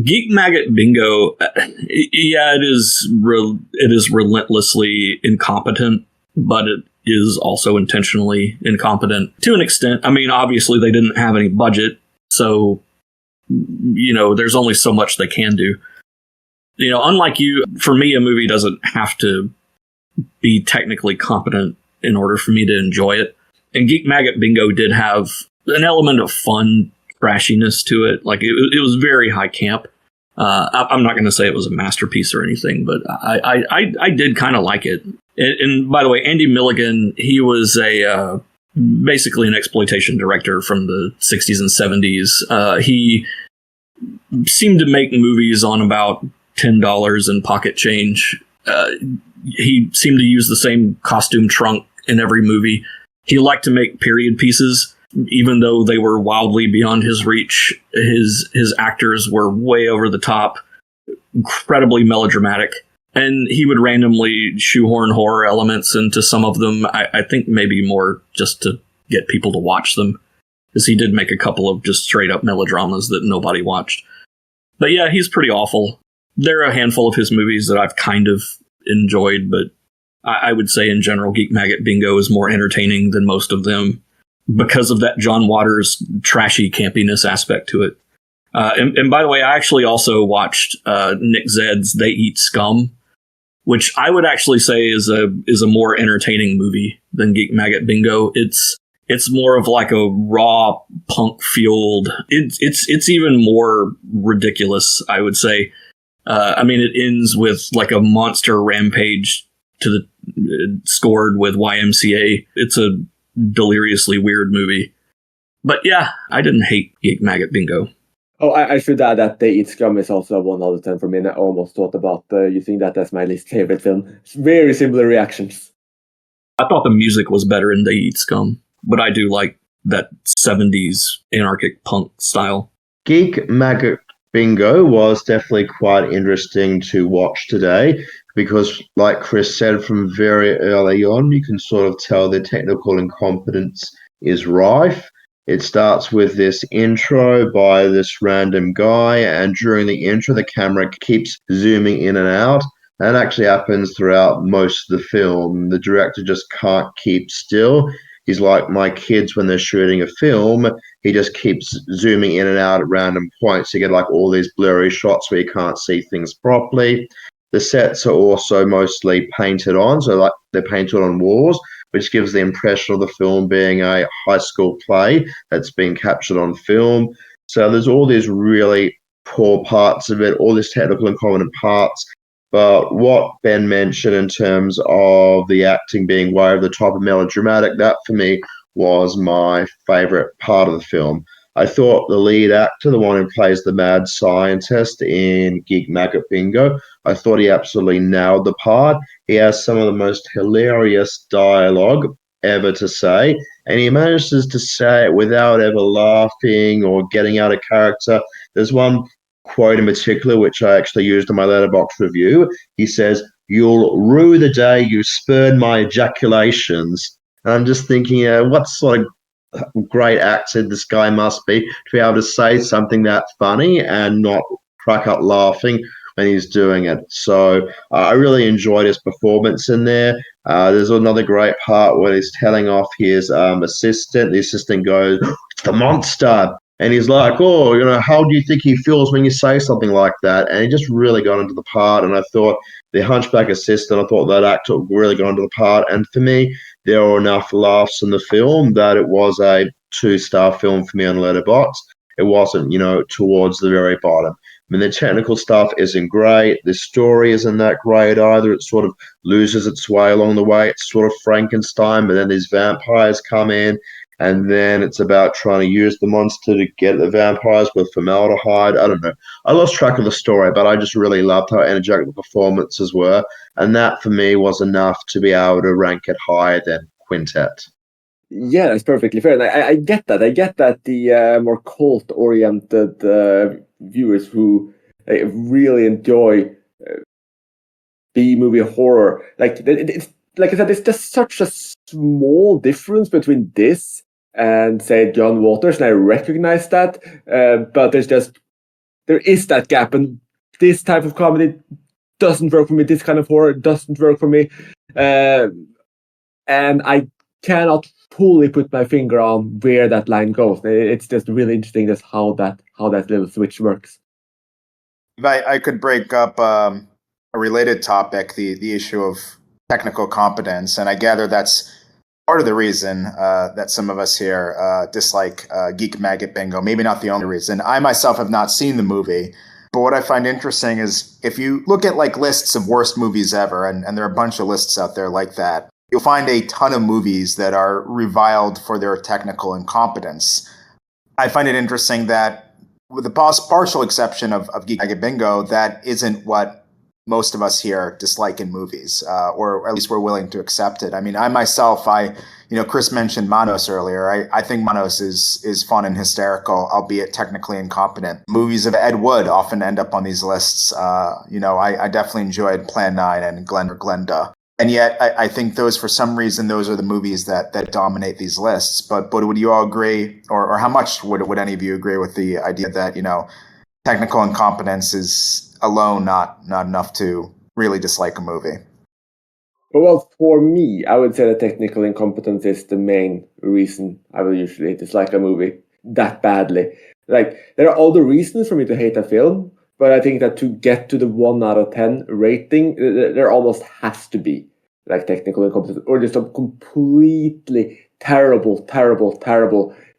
Geek Maggot Bingo, yeah, it is relentlessly incompetent, but it is also intentionally incompetent to an extent. I mean, obviously they didn't have any budget, so, you know, there's only so much they can do. You know, unlike you, for me, a movie doesn't have to be technically competent in order for me to enjoy it. And Geek Maggot Bingo did have an element of fun trashiness to it. Like it was very high camp. I'm not going to say it was a masterpiece or anything, but I did kind of like it. And by the way, Andy Milligan, he was basically an exploitation director from the 60s and 70s. He seemed to make movies on about $10 in pocket change. He seemed to use the same costume trunk in every movie. He liked to make period pieces. Even though they were wildly beyond his reach, his actors were way over the top, incredibly melodramatic, and he would randomly shoehorn horror elements into some of them. I think maybe more just to get people to watch them, because he did make a couple of just straight up melodramas that nobody watched. But yeah, he's pretty awful. There are a handful of his movies that I've kind of enjoyed, but I would say in general, Geek Maggot Bingo is more entertaining than most of them because of that John Waters trashy campiness aspect to it. And by the way, I actually also watched Nick Zed's They Eat Scum, which I would actually say is a more entertaining movie than Geek Maggot Bingo. It's more of like a raw punk fueled. It's even more ridiculous, I would say. I mean, it ends with like a monster rampage to the scored with YMCA. It's a deliriously weird movie. But yeah, I didn't hate Geek Maggot Bingo. Oh, I should add that They Eat Scum is also a 1 out of 10 for me, and I almost thought about using that as my least favorite film. It's very similar reactions. I thought the music was better in They Eat Scum, but I do like that 70s anarchic punk style. Geek Maggot Bingo was definitely quite interesting to watch today because, like Chris said, from very early on, you can sort of tell the technical incompetence is rife. It starts with this intro by this random guy, and during the intro, the camera keeps zooming in and out. That actually happens throughout most of the film. The director just can't keep still. He's like my kids when they're shooting a film. He just keeps zooming in and out at random points. You get like all these blurry shots where you can't see things properly. The sets are also mostly painted on, so like they're painted on walls, which gives the impression of the film being a high school play that's been captured on film. So there's all these really poor parts of it, all these technical and incompetent parts. But what Ben mentioned in terms of the acting being way over the top and melodramatic, that for me was my favorite part of the film. I thought the lead actor, the one who plays the mad scientist in Geek Maggot Bingo, I thought he absolutely nailed the part. He has some of the most hilarious dialogue ever to say, and he manages to say it without ever laughing or getting out of character. There's one quote in particular, which I actually used in my letterbox review. He says, "You'll rue the day you spurn my ejaculations." And I'm just thinking, what sort of great actor this guy must be to be able to say something that funny and not crack up laughing when he's doing it. So I really enjoyed his performance in there. There's another great part where he's telling off his assistant. The assistant goes, "It's the monster." And he's like, "Oh, how do you think he feels when you say something like that?" And he just really got into the part. And I thought the Hunchback assistant, I thought that actor really got into the part. And for me, there were enough laughs in the film that it was a 2-star film for me on Letterboxd. It wasn't, towards the very bottom. I mean, the technical stuff isn't great. The story isn't that great either. It sort of loses its way along the way. It's sort of Frankenstein, but then these vampires come in. And then it's about trying to use the monster to get the vampires with formaldehyde. I don't know. I lost track of the story, but I just really loved how energetic the performances were. And that, for me, was enough to be able to rank it higher than Quintet. Yeah, that's perfectly fair. And I get that. I get that the more cult-oriented viewers who really enjoy B-movie horror, it's like I said, it's just such a small difference between this and say John Waters, and I recognize that, but there is that gap, and this type of comedy doesn't work for me. This kind of horror doesn't work for me, and I cannot fully put my finger on where that line goes. It's just really interesting just how that little switch works. If I could break up a related topic, the issue of technical competence, and I gather that's part of the reason that some of us here dislike Geek Maggot Bingo. Maybe not the only reason. I myself have not seen the movie, but what I find interesting is if you look at like lists of worst movies ever, and there are a bunch of lists out there like that, you'll find a ton of movies that are reviled for their technical incompetence. I find it interesting that, with the partial exception of Geek Maggot Bingo, that isn't what most of us here dislike in movies, or at least we're willing to accept it. I mean, I myself, Chris mentioned Manos earlier. I think Manos is fun and hysterical, albeit technically incompetent. Movies of Ed Wood often end up on these lists. I definitely enjoyed Plan 9 and Glenda. And yet, I think for some reason, those are the movies that dominate these lists. But would you all agree, or how much would any of you agree with the idea that, technical incompetence is alone not enough to really dislike a movie. Well, for me, I would say that technical incompetence is the main reason I will usually dislike a movie that badly. Like, there are other reasons for me to hate a film, but I think that to get to the 1 out of 10 rating, there almost has to be like technical incompetence or just some completely terrible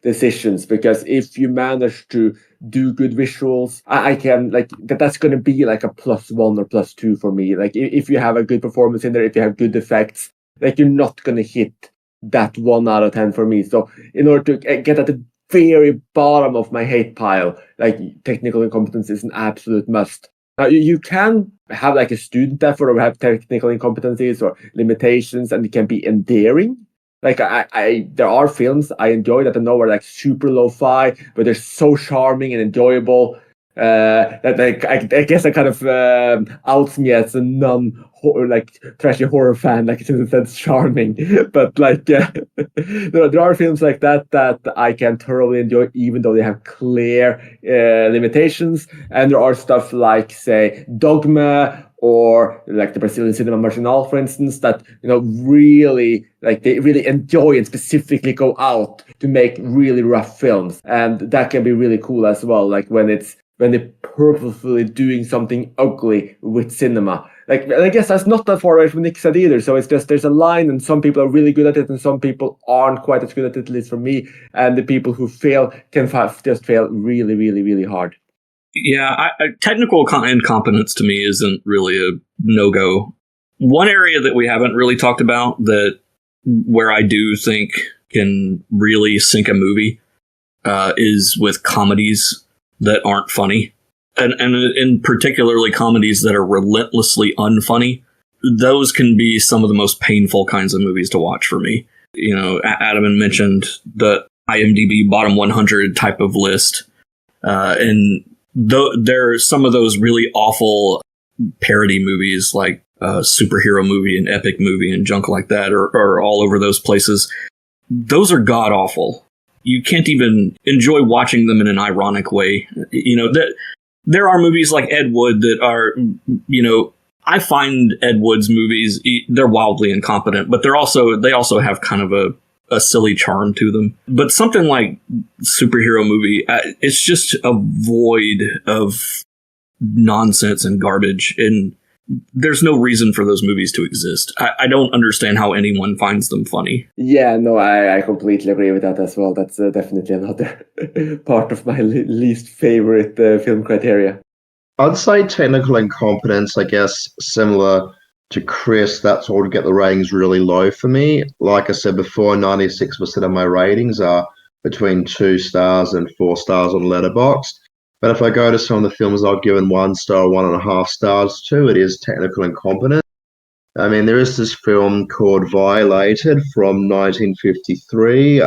decisions. Because if you manage to do good visuals, I can like that's going to be like a +1 or +2 for me. Like if you have a good performance in there, if you have good effects, like you're not going to hit that 1 out of 10 for me. So in order to get at the very bottom of my hate pile, like technical incompetence is an absolute must. Now you can have like a student effort or have technical incompetencies or limitations, and it can be endearing. Like there are films I enjoy that I know are like super lo-fi, but they're so charming and enjoyable that I guess I kind of outs me as a trashy horror fan, like since that's charming. But like there are films like that I can thoroughly enjoy, even though they have clear limitations. And there are stuff like, say, Dogma, or like the Brazilian cinema marginal, for instance, that really like they really enjoy and specifically go out to make really rough films, and that can be really cool as well. Like when they're purposefully doing something ugly with cinema. Like, I guess that's not that far away from Nick said either. So it's just there's a line, and some people are really good at it, and some people aren't quite as good at it, at least for me. And the people who fail can just fail really, really, really hard. Yeah, technical incompetence to me isn't really a no-go. One area that we haven't really talked about where I do think can really sink a movie is with comedies that aren't funny. And in particularly comedies that are relentlessly unfunny. Those can be some of the most painful kinds of movies to watch for me. Adam had mentioned the IMDb bottom 100 type of list. And there are some of those really awful parody movies like superhero movie and epic movie and junk like that are all over those places. Those are god awful. You can't even enjoy watching them in an ironic way. There are movies like Ed Wood that are, I find Ed Wood's movies, they're wildly incompetent, but they also have kind of a silly charm to them. But something like superhero movie, it's just a void of nonsense and garbage, and there's no reason for those movies to exist. I don't understand how anyone finds them funny. Yeah, no, I completely agree with that as well. That's definitely another part of my least favorite film criteria. I'd say technical incompetence, I guess, similar to Chris, that's all to get the ratings really low for me. Like I said before, 96% of my ratings are between 2 stars and 4 stars on Letterboxd. But if I go to some of the films I've given 1 star, 1.5 stars to, it is technical incompetence. I mean, there is this film called Violated from 1953.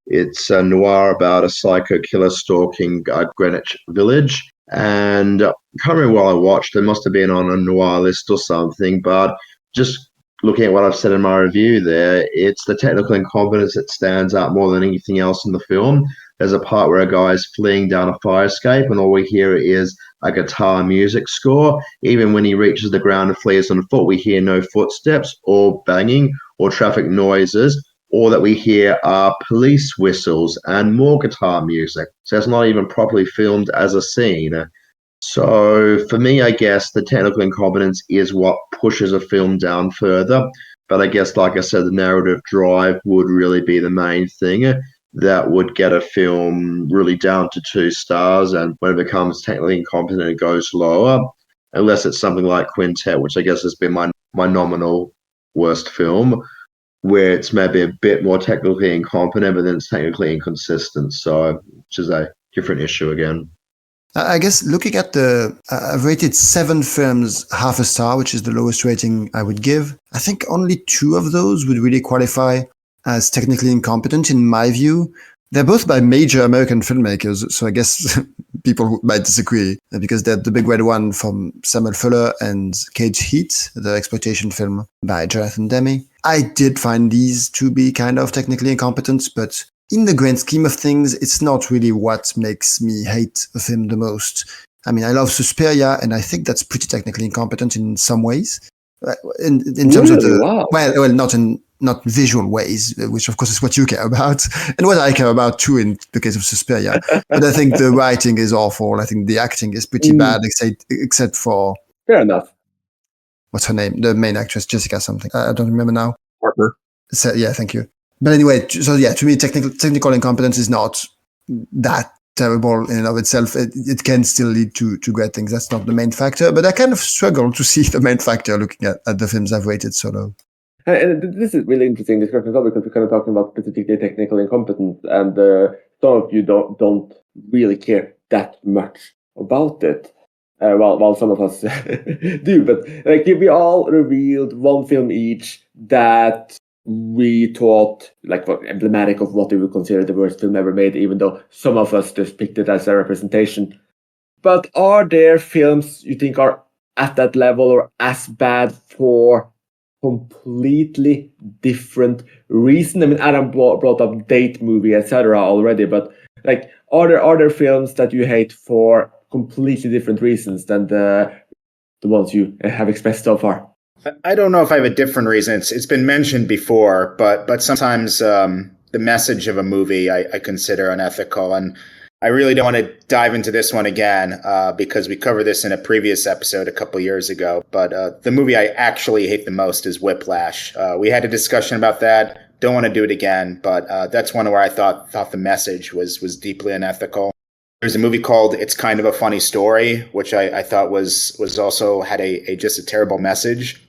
It's a noir about a psycho killer stalking Greenwich Village. And I can't remember what I watched. It must have been on a noir list or something. But just looking at what I've said in my review there, it's the technical incompetence that stands out more than anything else in the film. There's a part where a guy is fleeing down a fire escape, and all we hear is a guitar music score. Even when he reaches the ground and flees on foot, we hear no footsteps or banging or traffic noises. All that we hear are police whistles and more guitar music. So it's not even properly filmed as a scene. So for me, I guess the technical incompetence is what pushes a film down further. But I guess, like I said, the narrative drive would really be the main thing that would get a film really down to 2 stars. And when it becomes technically incompetent, it goes lower, unless it's something like Quintet, which I guess has been my nominal worst film, where it's maybe a bit more technically incompetent, but then it's technically inconsistent. So, which is a different issue again. I guess looking at I've rated 7 films half a star, which is the lowest rating I would give. I think only 2 of those would really qualify as technically incompetent in my view. They're both by major American filmmakers, so I guess people might disagree, because they're The Big Red One from Samuel Fuller and Cage Heat, the exploitation film by Jonathan Demme. I did find these to be kind of technically incompetent, but in the grand scheme of things, it's not really what makes me hate a film the most. I mean, I love Suspiria, and I think that's pretty technically incompetent in some ways. In terms of the Wow. well, not visual ways, which of course is what you care about, and what I care about too in the case of Suspiria. But I think the writing is awful. I think the acting is pretty bad, except for Fair enough. what's her name, the main actress, Jessica something. I don't remember now. Harper. So, yeah, thank you. But anyway, so yeah, to me, technical incompetence is not that terrible in and of itself. It can still lead to great things. That's not the main factor, but I kind of struggle to see the main factor looking at the films I've rated so low. And this is really interesting discussion as well, because we're kind of talking about specifically technical incompetence, and some of you don't really care that much about it, while some of us do. But like, we all revealed one film each that we thought like emblematic of what we would consider the worst film ever made, even though some of us just picked it as a representation. But are there films you think are at that level or as bad for completely different reason? I mean, Adam brought up date movie, etc. already, but like, are there films that you hate for completely different reasons than the ones you have expressed so far? I don't know if I have a different reason. It's been mentioned before, but sometimes the message of a movie I consider unethical, and I really don't want to dive into this one again because we covered this in a previous episode a couple years ago. But the movie I actually hate the most is Whiplash. We had a discussion about that. Don't want to do it again, but that's one where I thought the message was deeply unethical. There's a movie called It's Kind of a Funny Story, which I thought was also had just a terrible message.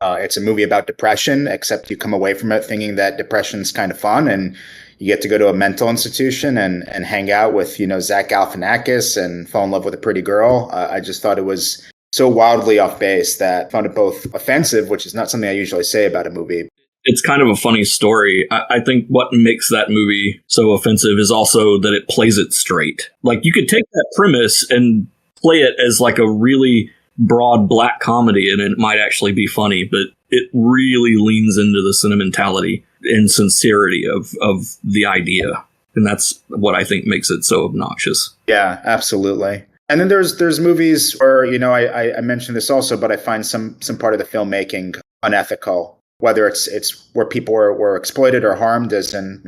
It's a movie about depression, except you come away from it thinking that depression's kind of fun, and you get to go to a mental institution and hang out with, Zach Galifianakis and fall in love with a pretty girl. I just thought it was so wildly off base that I found it both offensive, which is not something I usually say about a movie. It's kind of a funny story. I think what makes that movie so offensive is also that it plays it straight. Like, you could take that premise and play it as like a really broad black comedy, and it might actually be funny, but it really leans into the sentimentality and sincerity of the idea. And that's what I think makes it so obnoxious. Yeah, absolutely. And then there's movies where, I mentioned this also, but I find some part of the filmmaking unethical, whether it's where people were exploited or harmed, as in,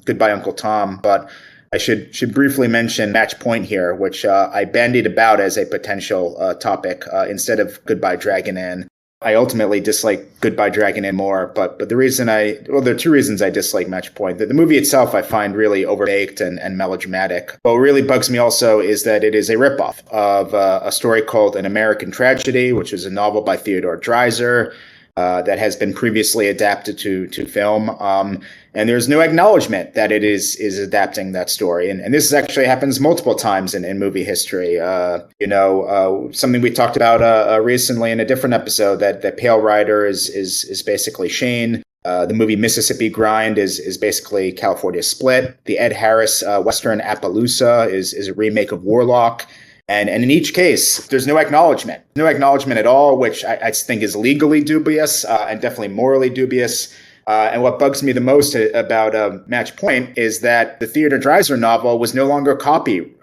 Goodbye Uncle Tom. But I should briefly mention Match Point here, which I bandied about as a potential topic instead of Goodbye Dragon Inn. I ultimately dislike Goodbye Dragon Inn more, but the reason there are two reasons I dislike Match Point. The movie itself I find really overbaked and melodramatic. What really bugs me also is that it is a ripoff of a story called An American Tragedy, which is a novel by Theodore Dreiser that has been previously adapted to film. And there's no acknowledgement that it is adapting that story. And this actually happens multiple times in movie history. Something we talked about recently in a different episode, that Pale Rider is basically Shane. The movie Mississippi Grind is basically California Split. The Ed Harris Western Appaloosa is a remake of Warlock. And in each case, there's no acknowledgement at all, which I think is legally dubious and definitely morally dubious. And what bugs me the most about Match Point is that the Theodore Dreiser novel was no longer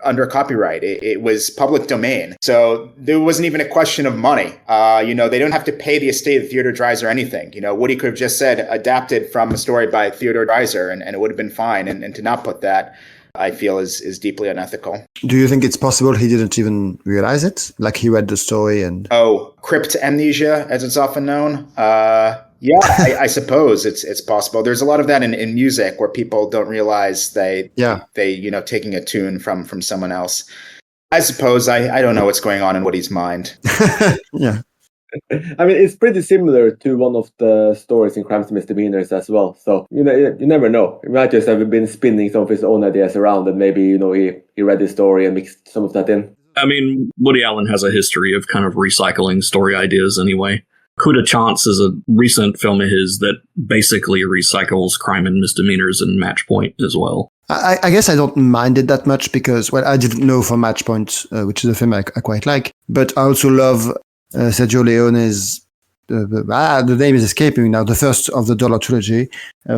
under copyright. It was public domain. So there wasn't even a question of money. They don't have to pay the estate of Theodore Dreiser anything. Woody could have just said adapted from a story by Theodore Dreiser, and it would have been fine. And to not put that, I feel is deeply unethical. Do you think it's possible he didn't even realize it? Like, he read the story and... Oh, crypt amnesia, as it's often known. Yeah, I suppose it's possible. There's a lot of that in music where people don't realize they taking a tune from someone else. I suppose I don't know what's going on in Woody's mind. Yeah. I mean, it's pretty similar to one of the stories in Crimes and Misdemeanors as well. So, you never know. He might just have been spinning some of his own ideas around, and maybe, he read the story and mixed some of that in. I mean, Woody Allen has a history of kind of recycling story ideas anyway. Coup de Chance is a recent film of his that basically recycles Crime and Misdemeanors and Match Point as well. I guess I don't mind it that much because, well, I didn't know for Match Point, which is a film I quite like. But I also love Sergio Leone's, the name is escaping me now, the first of the Dollar Trilogy,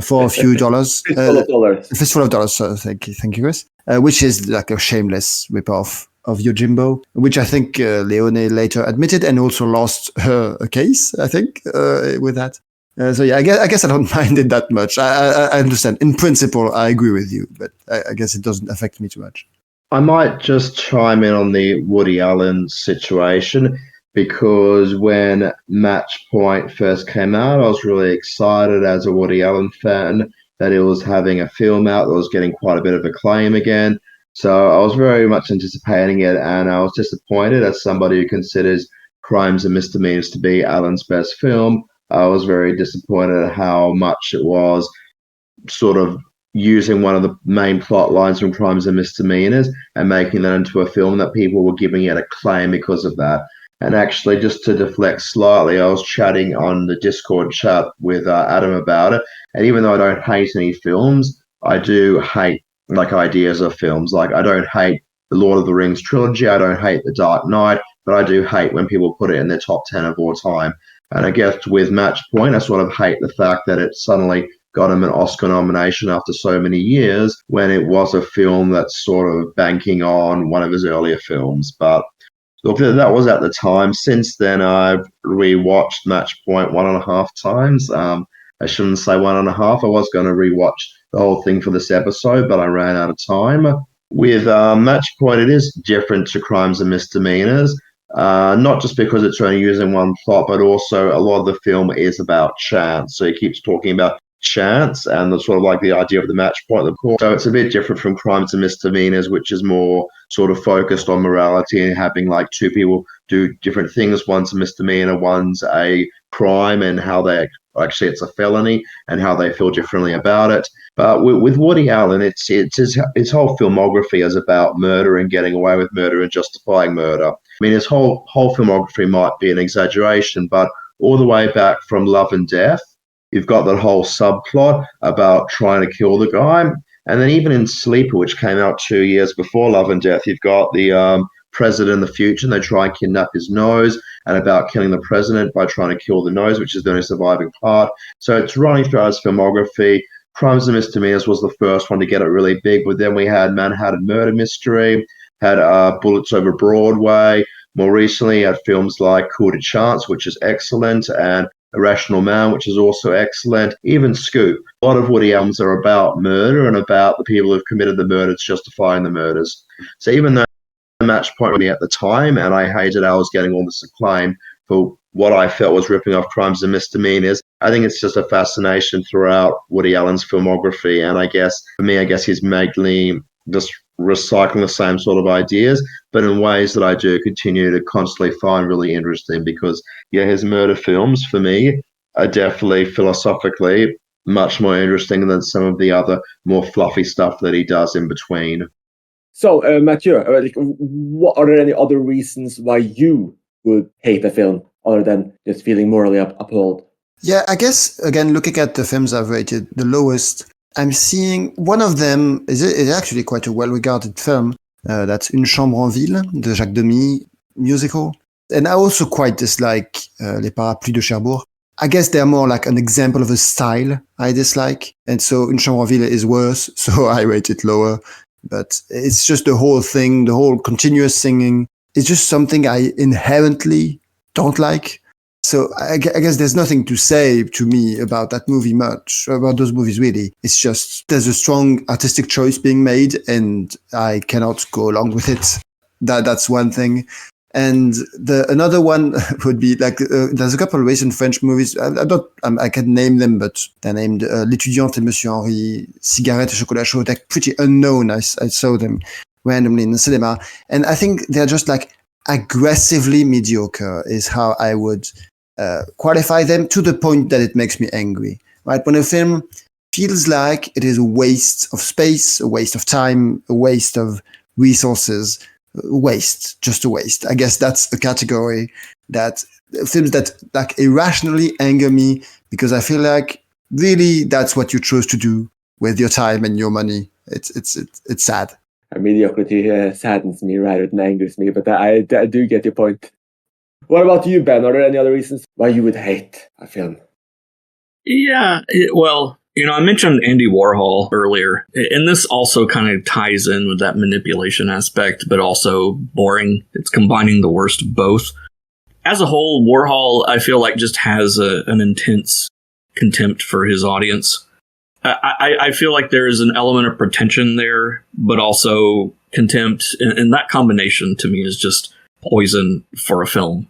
for a few dollars. Fistful of Dollars. Fistful of Dollars, thank you, Chris. Which is like a shameless ripoff of Yojimbo, which I think Leone later admitted and also lost her a case, I think, with that. So yeah, I guess I don't mind it that much. I understand. In principle, I agree with you, but I guess it doesn't affect me too much. I might just chime in on the Woody Allen situation because when Match Point first came out, I was really excited as a Woody Allen fan that it was having a film out that was getting quite a bit of acclaim again. So I was very much anticipating it, and I was disappointed as somebody who considers Crimes and Misdemeanors to be Allen's best film. I was very disappointed at how much it was sort of using one of the main plot lines from Crimes and Misdemeanors and making that into a film that people were giving it acclaim because of that. And actually, just to deflect slightly, I was chatting on the Discord chat with Adam about it. And even though I don't hate any films, I do hate like ideas of films. Like I don't hate the Lord of the Rings trilogy. I don't hate The Dark Knight, but I do hate when people put it in their top 10 of all time. And I guess with Match Point, I sort of hate the fact that it suddenly got him an Oscar nomination after so many years when it was a film that's sort of banking on one of his earlier films. But look, that was at the time. Since then, I've rewatched Match Point 1.5 times. I shouldn't say 1.5. I was going to rewatch the whole thing for this episode, but I ran out of time. With Match Point, it is different to Crimes and Misdemeanors. Not just because it's only using one plot, but also a lot of the film is about chance. So he keeps talking about chance and the sort of like the idea of the match point of the court. So it's a bit different from Crimes and Misdemeanors, which is more sort of focused on morality and having like two people do different things. One's a misdemeanor, one's a crime, and how they actually it's a felony and how they feel differently about it. But with Woody Allen, it's his whole filmography is about murder and getting away with murder and justifying murder. I mean, his whole filmography might be an exaggeration, but all the way back from Love and Death, you've got that whole subplot about trying to kill the guy. And then even in Sleeper, which came out 2 years before Love and Death, you've got the president in the future, and they try and kidnap his nose, and about killing the president by trying to kill the nose, which is the only surviving part. So it's running throughout his filmography. Crimes and Misdemeanors was the first one to get it really big, but then we had Manhattan Murder Mystery, had Bullets Over Broadway. More recently, had films like Coup de Chance, which is excellent, and Irrational Man, which is also excellent. Even Scoop. A lot of Woody Allen's are about murder and about the people who've committed the murders justifying the murders. So even though Match Point really at the time, and I hated I was getting all this acclaim for what I felt was ripping off Crimes and Misdemeanors, I think it's just a fascination throughout Woody Allen's filmography. And I guess, for me, he's mainly just recycling the same sort of ideas, but in ways that I do continue to constantly find really interesting because, yeah, his murder films, for me, are definitely philosophically much more interesting than some of the other more fluffy stuff that he does in between. So, Mathieu, what are there any other reasons why you would hate a film other than just feeling morally appalled? Yeah, I guess, again, looking at the films I've rated the lowest, I'm seeing one of them is actually quite a well-regarded film. That's Une Chambre en Ville, the Jacques Demy musical. And I also quite dislike Les Parapluies de Cherbourg. I guess they're more like an example of a style I dislike. And so Une Chambre en Ville is worse, so I rate it lower. But it's just the whole thing, the whole continuous singing. It's just something I inherently don't like. So I guess there's nothing to say to me about that movie much, about those movies really. It's just there's a strong artistic choice being made and I cannot go along with it. That's one thing. And another one would be like there's a couple of recent French movies. I can name them, but they're named L'étudiante et Monsieur Henri, Cigarette et Chocolat Chaud. They're pretty unknown. I saw them randomly in the cinema, and I think they're just like aggressively mediocre is how I would qualify them, to the point that it makes me angry. Right, when a film feels like it is a waste of space, a waste of time, a waste of resources. Just a waste. I guess that's a category that films that like irrationally anger me because I feel like really that's what you chose to do with your time and your money. It's sad. Mediocrity saddens me rather than angers me, but I do get your point. What about you, Ben? Are there any other reasons why you would hate a film? Yeah, well, I mentioned Andy Warhol earlier, and this also kind of ties in with that manipulation aspect, but also boring. It's combining the worst of both. As a whole, Warhol, I feel like, just has an intense contempt for his audience. I feel like there is an element of pretension there, but also contempt, and that combination to me is just poison for a film.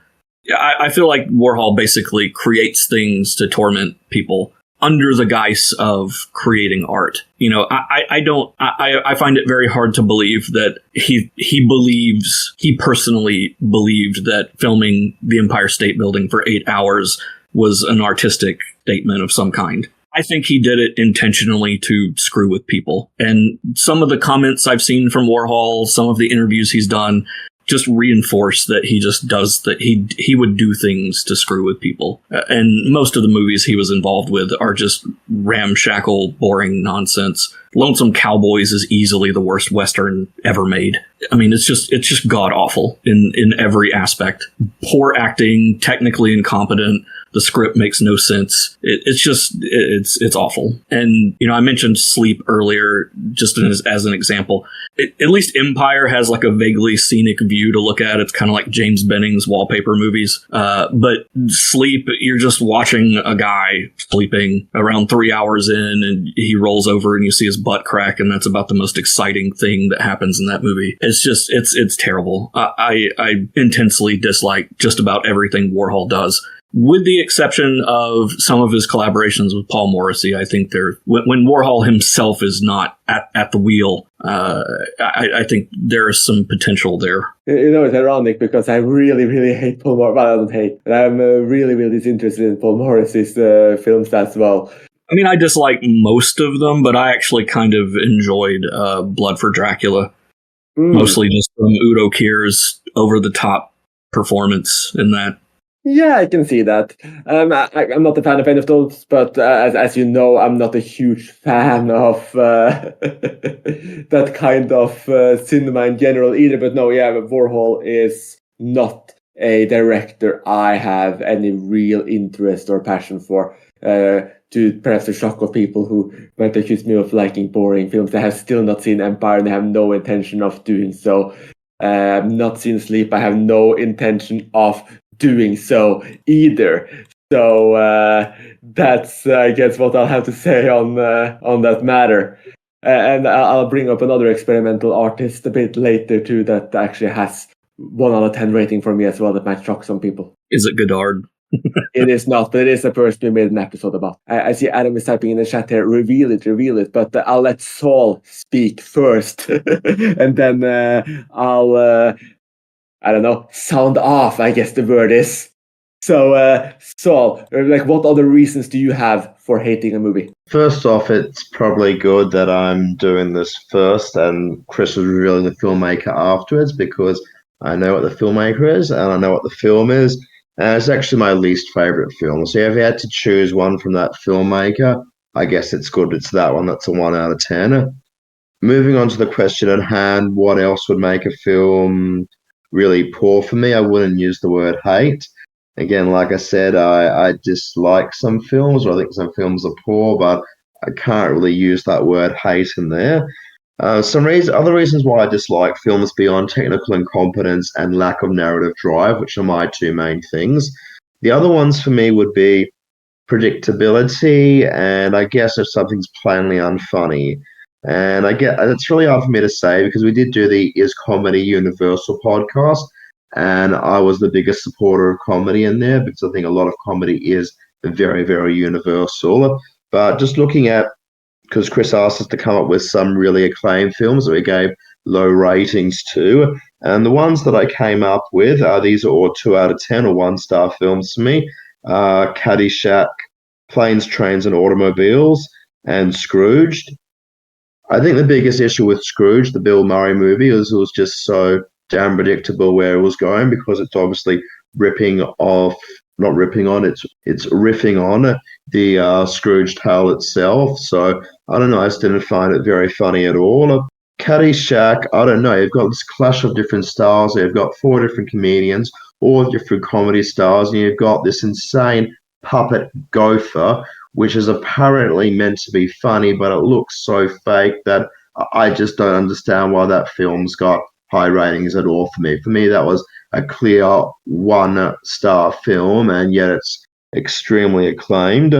I feel like Warhol basically creates things to torment people under the guise of creating art. I find it very hard to believe that he personally believed that filming the Empire State Building for 8 hours was an artistic statement of some kind. I think he did it intentionally to screw with people. And some of the comments I've seen from Warhol, some of the interviews he's done, just reinforce that he just does that. He would do things to screw with people. And most of the movies he was involved with are just ramshackle, boring nonsense. Lonesome Cowboys is easily the worst Western ever made. I mean, it's just god awful in every aspect. Poor acting, technically incompetent. The script makes no sense. It's awful. And, I mentioned Sleep earlier, just as an example. At least Empire has like a vaguely scenic view to look at. It's kind of like James Benning's wallpaper movies. But Sleep, you're just watching a guy sleeping around 3 hours in, and he rolls over and you see his butt crack, and that's about the most exciting thing that happens in that movie. It's terrible. I intensely dislike just about everything Warhol does. With the exception of some of his collaborations with Paul Morrissey, I think when Warhol himself is not at the wheel, I think there is some potential there. It's ironic because I really, really hate Paul Morrissey. Well, I don't hate, but I'm really, really disinterested in Paul Morrissey's films as well. I mean, I dislike most of them, but I actually kind of enjoyed Blood for Dracula. Mostly just from Udo Kier's over-the-top performance in that. Yeah, I can see that. I'm not a fan of any of those, but as you know, I'm not a huge fan of that kind of cinema in general either. But no, yeah, Warhol is not a director I have any real interest or passion for. To perhaps the shock of people who might accuse me of liking boring films. I have still not seen Empire, and I have no intention of doing so. I've not seen Sleep. I have no intention of doing so either. So that's, I guess, what I'll have to say on that matter. And I'll bring up another experimental artist a bit later too that actually has 1 out of 10 rating for me as well. That might shock some people. Is it Godard? It is not, but it is a person we made an episode about. I see Adam is typing in the chat here, reveal it, but I'll let Saul speak first. And then I'll, I don't know, sound off, I guess the word is. So, Saul, what other reasons do you have for hating a movie? First off, it's probably good that I'm doing this first and Chris was revealing the filmmaker afterwards, because I know what the filmmaker is and I know what the film is. And it's actually my least favorite film. So if you had to choose one from that filmmaker, I guess it's good it's that one. That's a 1 out of 10. Moving on to the question at hand, what else would make a film really poor for me? I wouldn't use the word hate. Again, like I said, I dislike some films, or I think some films are poor, but I can't really use that word hate in there. Other reasons why I dislike films beyond technical incompetence and lack of narrative drive, which are my 2 main things. The other ones for me would be predictability, and I guess if something's plainly unfunny. And I get it's really hard for me to say because we did do the Is Comedy Universal podcast, and I was the biggest supporter of comedy in there because I think a lot of comedy is very, very universal. But just looking at, because Chris asked us to come up with some really acclaimed films that we gave low ratings to, and the ones that I came up with these are all 2 out of 10 or 1-star films for me. Caddyshack, Planes, Trains and Automobiles, and Scrooged. I think the biggest issue with Scrooge, the Bill Murray movie, is it was just so damn predictable where it was going, because it's obviously riffing on the Scrooge tale itself. So I don't know, I just didn't find it very funny at all. Caddyshack, I don't know, you've got this clash of different styles. You've got 4 different comedians, all different comedy styles, and you've got this insane puppet gopher which is apparently meant to be funny, but it looks so fake that I just don't understand why that film's got high ratings at all for me. For me, that was a clear 1-star film, and yet it's extremely acclaimed.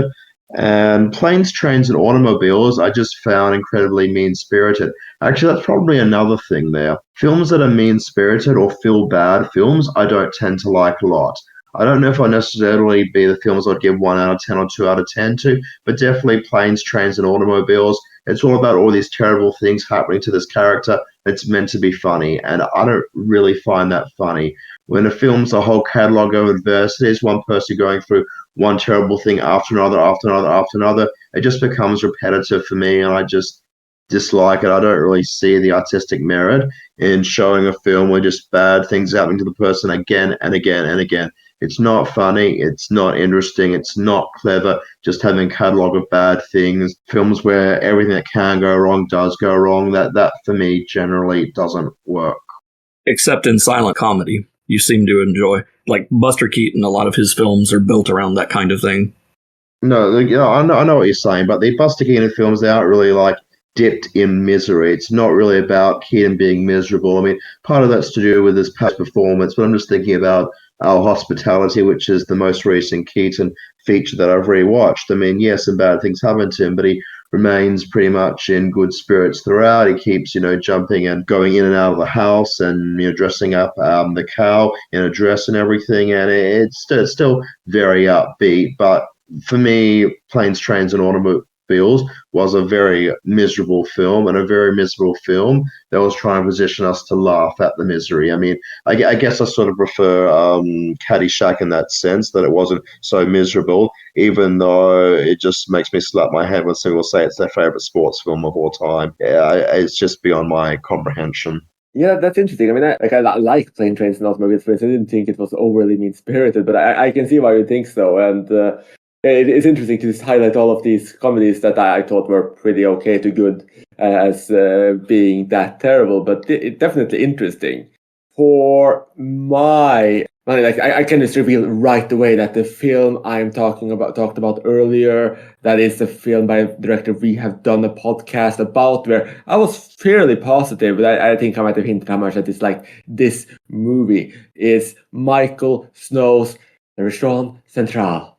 And Planes, Trains, and Automobiles, I just found incredibly mean spirited. Actually, that's probably another thing there. Films that are mean spirited or feel bad films, I don't tend to like a lot. I don't know if I necessarily be the films I'd give 1 out of 10 or 2 out of 10 to, but definitely Planes, Trains, and Automobiles. It's all about all these terrible things happening to this character. It's meant to be funny, and I don't really find that funny. When a film's a whole catalogue of adversities, one person going through one terrible thing after another, after another, after another, it just becomes repetitive for me, and I just dislike it. I don't really see the artistic merit in showing a film where just bad things happening to the person again and again and again. It's not funny, it's not interesting, it's not clever, just having a catalogue of bad things. Films where everything that can go wrong does go wrong, that for me generally doesn't work. Except in silent comedy, you seem to enjoy. Like Buster Keaton, a lot of his films are built around that kind of thing. No, I know what you're saying, but the Buster Keaton films, they aren't really like dipped in misery. It's not really about Keaton being miserable. I mean, part of that's to do with his past performance, but I'm just thinking about Our Hospitality, which is the most recent Keaton feature that I've rewatched. I mean, yes, some bad things happen to him, but he remains pretty much in good spirits throughout. He keeps, jumping and going in and out of the house and, dressing up the cow in a dress and everything. And it's still very upbeat. But for me, Planes, Trains, and Automobiles was a very miserable film, and a very miserable film that was trying to position us to laugh at the misery. I mean, I guess I sort of prefer Caddyshack in that sense, that it wasn't so miserable, even though it just makes me slap my head when someone will say it's their favorite sports film of all time. Yeah, it's just beyond my comprehension. Yeah, that's interesting. I mean, I like Plane, Trains, and Automobiles. I didn't think it was overly mean-spirited, but I can see why you think so. And it's interesting to just highlight all of these comedies that I thought were pretty okay to good as being that terrible, but it's definitely interesting. For I can just reveal right away that the film I'm talked about earlier, that is the film by a director we have done a podcast about, where I was fairly positive, but I think I might have hinted how much I dislike this movie, is Michael Snow's Restaurant Central.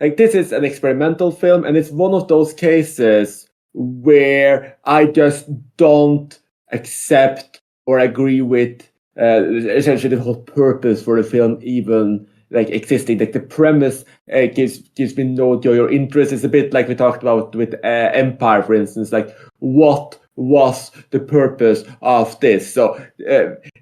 Like, this is an experimental film, and it's one of those cases where I just don't accept or agree with essentially the whole purpose for the film even existing. Like, the premise gives me no joy or interest. It's a bit like we talked about with Empire, for instance. Like, what was the purpose of this? So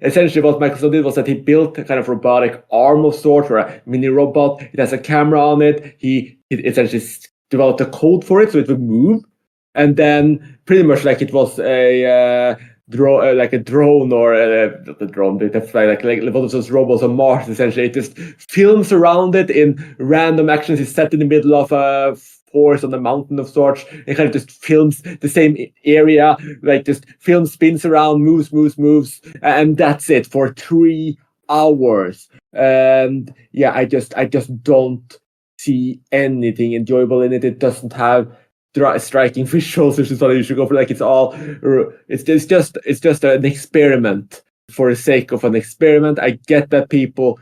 essentially what Michael Snow did was that he built a kind of robotic arm of sorts, or a mini robot. It has a camera on it. He essentially developed a code for it so it would move, and then pretty much like it was a drone, or not a drone, but that's like one of those robots on Mars. Essentially, it just films around it in random actions. It's set in the middle of a forest on a mountain of sorts. It kind of just films the same area, like just films, spins around, moves, and that's it for 3 hours. And yeah, I just don't see anything enjoyable in it. It doesn't have striking visuals, which is what you should go for. Like, it's just an experiment for the sake of an experiment. I get that people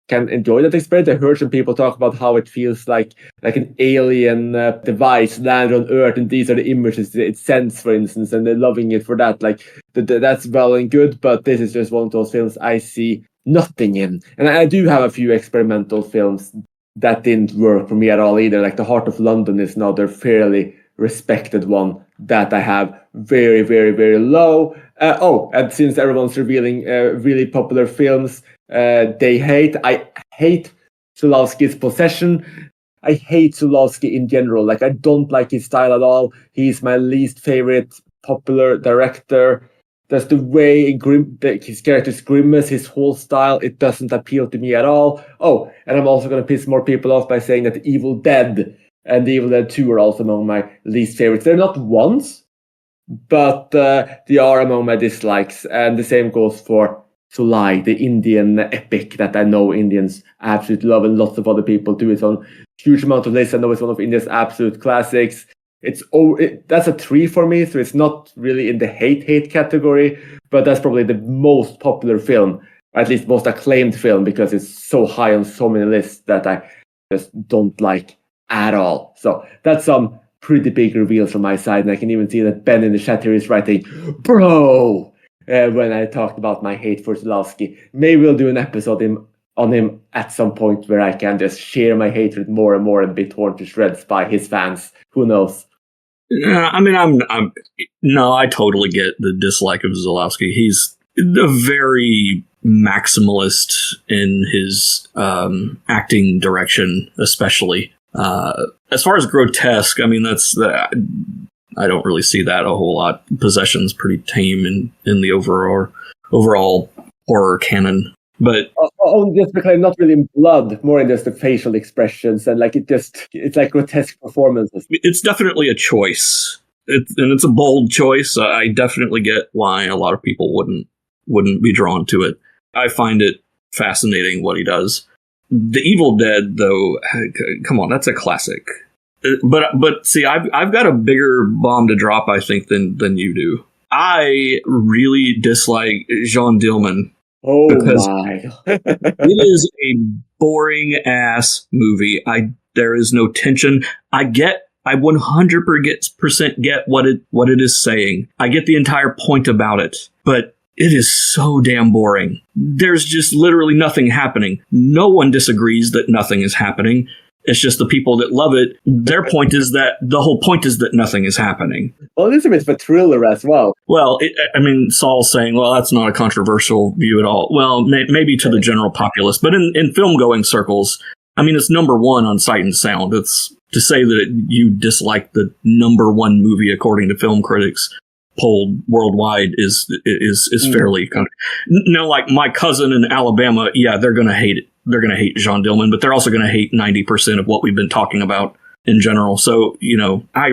can enjoy that experiment. I heard some people talk about how it feels like an alien device landed on Earth, and these are the images it sends, for instance, and they're loving it for that. Like, that's well and good, but this is just one of those films I see nothing in. And I do have a few experimental films that didn't work for me at all either. Like The Heart of London is another fairly respected one that I have very, very, very low. And since everyone's revealing really popular films they hate, I hate Zulawski's Possession. I hate Zulawski in general. Like, I don't like his style at all. He's my least favorite popular director. That's the way his characters grimace, his whole style, it doesn't appeal to me at all. Oh, and I'm also going to piss more people off by saying that Evil Dead and Evil Dead 2 are also among my least favorites. They're not ones, but they are among my dislikes. And the same goes for Sulai, the Indian epic that I know Indians absolutely love, and lots of other people do. It's on huge amount of lists. I know it's one of India's absolute classics. That's a 3 for me, so it's not really in the hate category, but that's probably the most popular film, or at least most acclaimed film, because it's so high on so many lists that I just don't like at all. So that's some pretty big reveals from my side, and I can even see that Ben in the chat here is writing, bro, when I talked about my hate for Zulawski. Maybe we'll do an episode on him at some point where I can just share my hatred more and more and be torn to shreds by his fans. Who knows? I mean, I totally get the dislike of Zulawski. He's a very maximalist in his acting direction, especially. As far as grotesque, I mean, I don't really see that a whole lot. Possession's pretty tame in the overall horror canon. But just because not really in blood, more in just the facial expressions, and like it's like grotesque performances. It's definitely a choice, and it's a bold choice. I definitely get why a lot of people wouldn't be drawn to it. I find it fascinating what he does. The Evil Dead, though, come on, that's a classic. But see, I've got a bigger bomb to drop, I think, than you do. I really dislike Jean Dillman. Oh because my! it is a boring ass movie. There is no tension. I 100% get what it is saying. I get the entire point about it, but it is so damn boring. There's just literally nothing happening. No one disagrees that nothing is happening. It's just the people that love it. Their point is that the whole point is that nothing is happening. Well, it's a bit of a thriller as well. Well, Saul's saying, well, that's not a controversial view at all. Well, maybe to the general populace, but in film-going circles, I mean, it's number one on Sight and Sound. It's to say that you dislike the number one movie according to film critics polled worldwide is fairly kind of, now, like my cousin in Alabama, yeah, they're going to hate it. They're going to hate Jean Dillman, but they're also going to hate 90% of what we've been talking about in general. So, I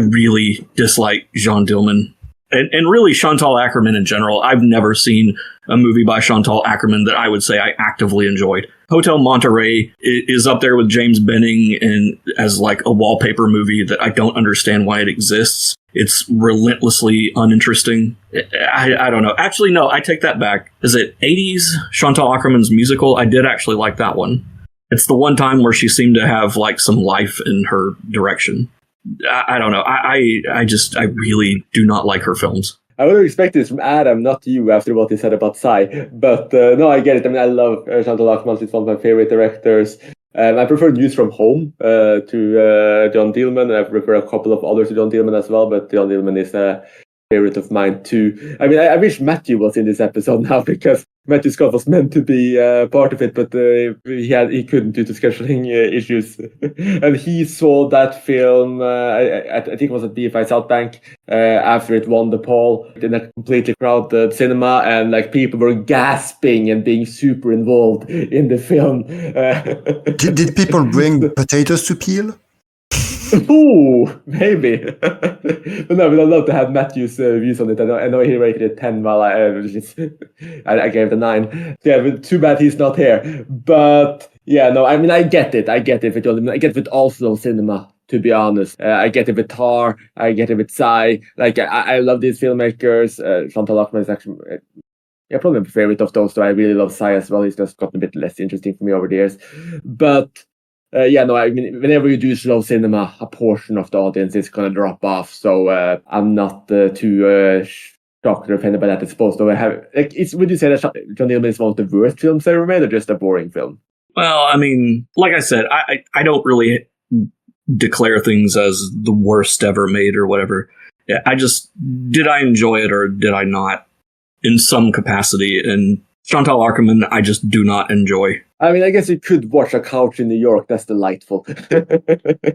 really dislike Jean Dillman and really Chantal Akerman in general. I've never seen a movie by Chantal Akerman that I would say I actively enjoyed. Hotel Monterey is up there with James Benning and as like a wallpaper movie that I don't understand why it exists. It's relentlessly uninteresting. I don't know. Actually, no, I take that back. Is it 80s Chantal Akerman's musical? I did actually like that one. It's the one time where she seemed to have like some life in her direction. I don't know. I really do not like her films. I would have expected this from Adam, not you, after what he said about Psy. But no, I get it. I mean, I love Chantal Akerman. She's one of my favorite directors. I prefer News from Home to John Dillman. I prefer a couple of others to John Dillman as well, but John Dillman is a favorite of mine too. I mean, I wish Matthew was in this episode now, because Matthew Scott was meant to be part of it, but he couldn't due to scheduling issues. And he saw that film, I think it was at BFI South Bank, after it won the poll in a completely crowded cinema, and like people were gasping and being super involved in the film. Did people bring potatoes to peel? Ooh, maybe. But no, but I'd love to have Matthew's views on it. I know he rated it 10 while I gave it a 9. Yeah, but too bad he's not here. But yeah, no, I mean, I get it. I get it with Oslo cinema, to be honest. I get it with Tar. I get it with Psy. Like, I love these filmmakers. Chantal Akerman is actually... probably my favorite of those, so I really love Psy as well. He's just gotten a bit less interesting for me over the years. But... I mean, whenever you do slow cinema, a portion of the audience is going to drop off. So I'm not too shocked or offended by that. It's supposed to have... would you say that John Dillman is one of the worst films ever made, or just a boring film? Well, I mean, like I said, I don't really declare things as the worst ever made or whatever. Yeah, did I enjoy it or did I not in some capacity? And Chantal Akerman, I just do not enjoy. I mean, I guess you could watch A Couch in New York. That's delightful.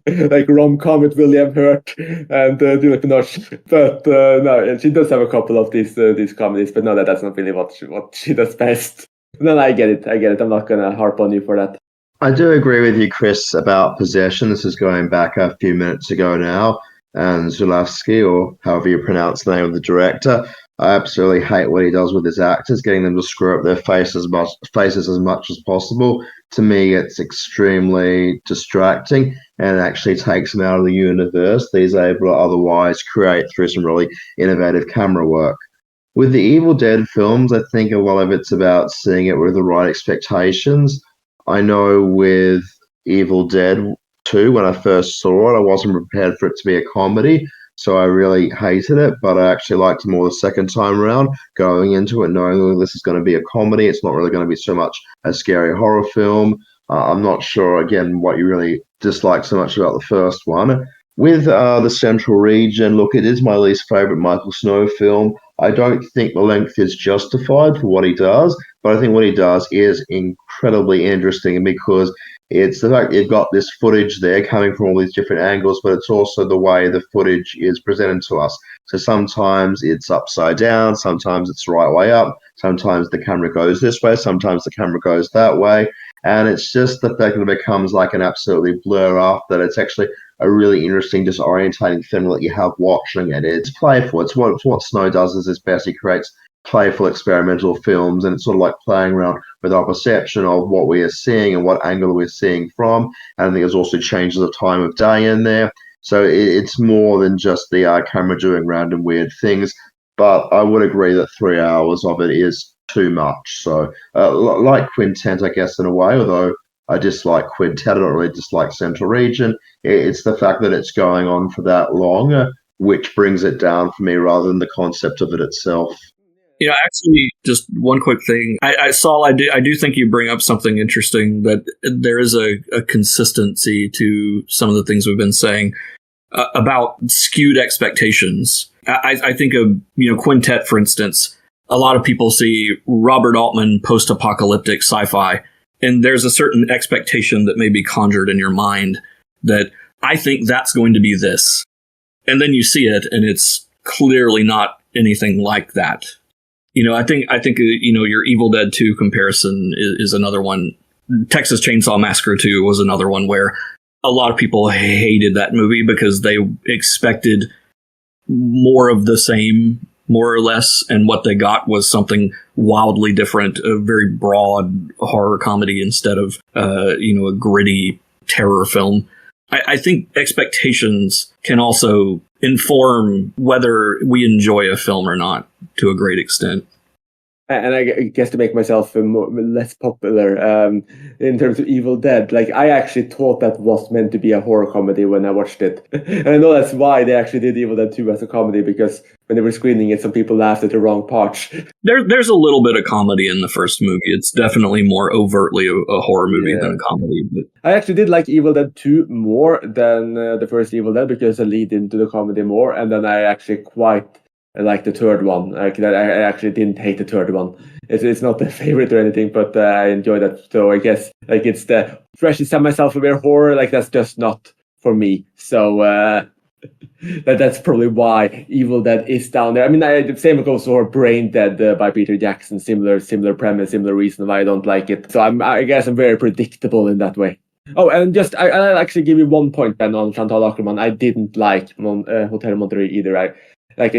Like rom-com with William Hurt and Juliette Binoche. But no, she does have a couple of these comedies, but no, that's not really what she does best. No, I get it. I'm not going to harp on you for that. I do agree with you, Chris, about Possession. This is going back a few minutes ago now. And Zulawski, or however you pronounce the name of the director, I absolutely hate what he does with his actors, getting them to screw up their faces as much as possible. To me, it's extremely distracting and it actually takes him out of the universe that he's able to otherwise create through some really innovative camera work. With the Evil Dead films, I think a lot of it's about seeing it with the right expectations. I know with Evil Dead 2, when I first saw it, I wasn't prepared for it to be a comedy, so I really hated it, but I actually liked it more the second time around, going into it knowing that this is going to be a comedy. It's not really going to be so much a scary horror film. I'm not sure, again, what you really dislike so much about the first one. With the Central Region, look, it is my least favorite Michael Snow film. I don't think the length is justified for what he does, but I think what he does is incredibly interesting because it's the fact that you've got this footage there coming from all these different angles, but it's also the way the footage is presented to us. So sometimes it's upside down, sometimes it's the right way up, sometimes the camera goes this way, sometimes the camera goes that way. And it's just the fact that it becomes like an absolutely blur after that. It's actually a really interesting, disorientating thing that you have watching it. It's playful. It's what Snow does is his best. He creates playful experimental films, and it's sort of like playing around with our perception of what we are seeing and what angle we're seeing from. And I think there's also changes of time of day in there. So it's more than just the camera doing random weird things. But I would agree that 3 hours of it is too much. So like Quintet, I guess, in a way, although I dislike Quintet, I don't really dislike Central Region. It's the fact that it's going on for that long, which brings it down for me rather than the concept of it itself. Yeah, actually, just one quick thing. Saul, I do think you bring up something interesting, that there is a consistency to some of the things we've been saying about skewed expectations. I think of, Quintet, for instance. A lot of people see Robert Altman post-apocalyptic sci-fi, and there's a certain expectation that may be conjured in your mind that I think that's going to be this. And then you see it, and it's clearly not anything like that. I think your Evil Dead 2 comparison is another one. Texas Chainsaw Massacre 2 was another one where a lot of people hated that movie because they expected more of the same, more or less, and what they got was something wildly different, a very broad horror comedy instead of a gritty terror film. I think expectations can also inform whether we enjoy a film or not to a great extent. And I guess to make myself less popular in terms of Evil Dead, like I actually thought that was meant to be a horror comedy when I watched it. And I know that's why they actually did Evil Dead 2 as a comedy, because when they were screening it, some people laughed at the wrong parts. There's a little bit of comedy in the first movie. It's definitely more overtly a horror movie than a comedy. But I actually did like Evil Dead 2 more than the first Evil Dead because it lead into the comedy more, and then I actually quite like the third one. I actually didn't hate the third one. It's not the favorite or anything, but I enjoyed that. So I guess like it's the freshly semi-self-aware horror. Like that's just not for me. So that's probably why Evil Dead is down there. I mean, the same goes for Brain Dead by Peter Jackson. Similar premise, similar reason why I don't like it. So I guess I'm very predictable in that way. Oh, and just I'll actually give you 1 point then on Chantal Akerman. I didn't like Hotel Monterey either.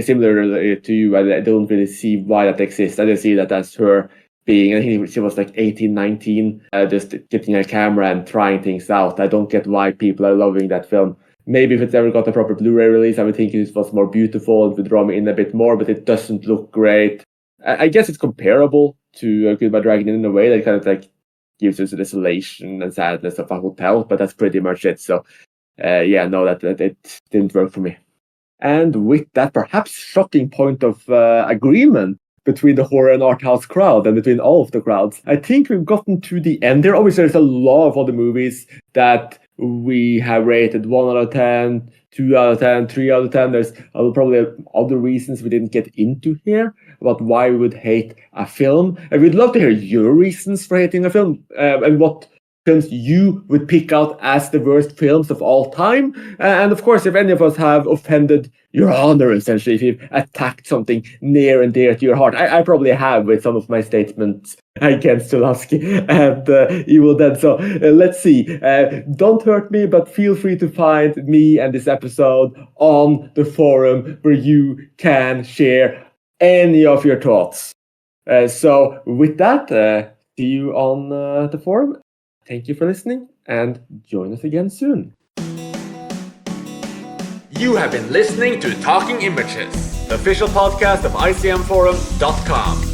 Similar to you, I don't really see why that exists. I just see that as her being, I think she was like 18, 19, just getting a camera and trying things out. I don't get why people are loving that film. Maybe if it's ever got a proper Blu-ray release, I would think it was more beautiful and would draw me in a bit more, but it doesn't look great. I guess it's comparable to Goodbye Dragon in a way that kind of like gives us the desolation and sadness of a hotel, but that's pretty much it. So, that it didn't work for me. And with that perhaps shocking point of agreement between the horror and art house crowd and between all of the crowds, I think we've gotten to the end there. Obviously, there's a lot of other movies that we have rated 1 out of 10, 2 out of 10, 3 out of 10. There's probably other reasons we didn't get into here about why we would hate a film. And we'd love to hear your reasons for hating a film and what films you would pick out as the worst films of all time. And of course, if any of us have offended your honor, essentially, if you've attacked something near and dear to your heart, I probably have with some of my statements against Tulaski and Evil Dead. So let's see. Don't hurt me, but feel free to find me and this episode on the forum where you can share any of your thoughts. So with that, see you on the forum. Thank you for listening and join us again soon. You have been listening to Talking Images, the official podcast of icmforum.com.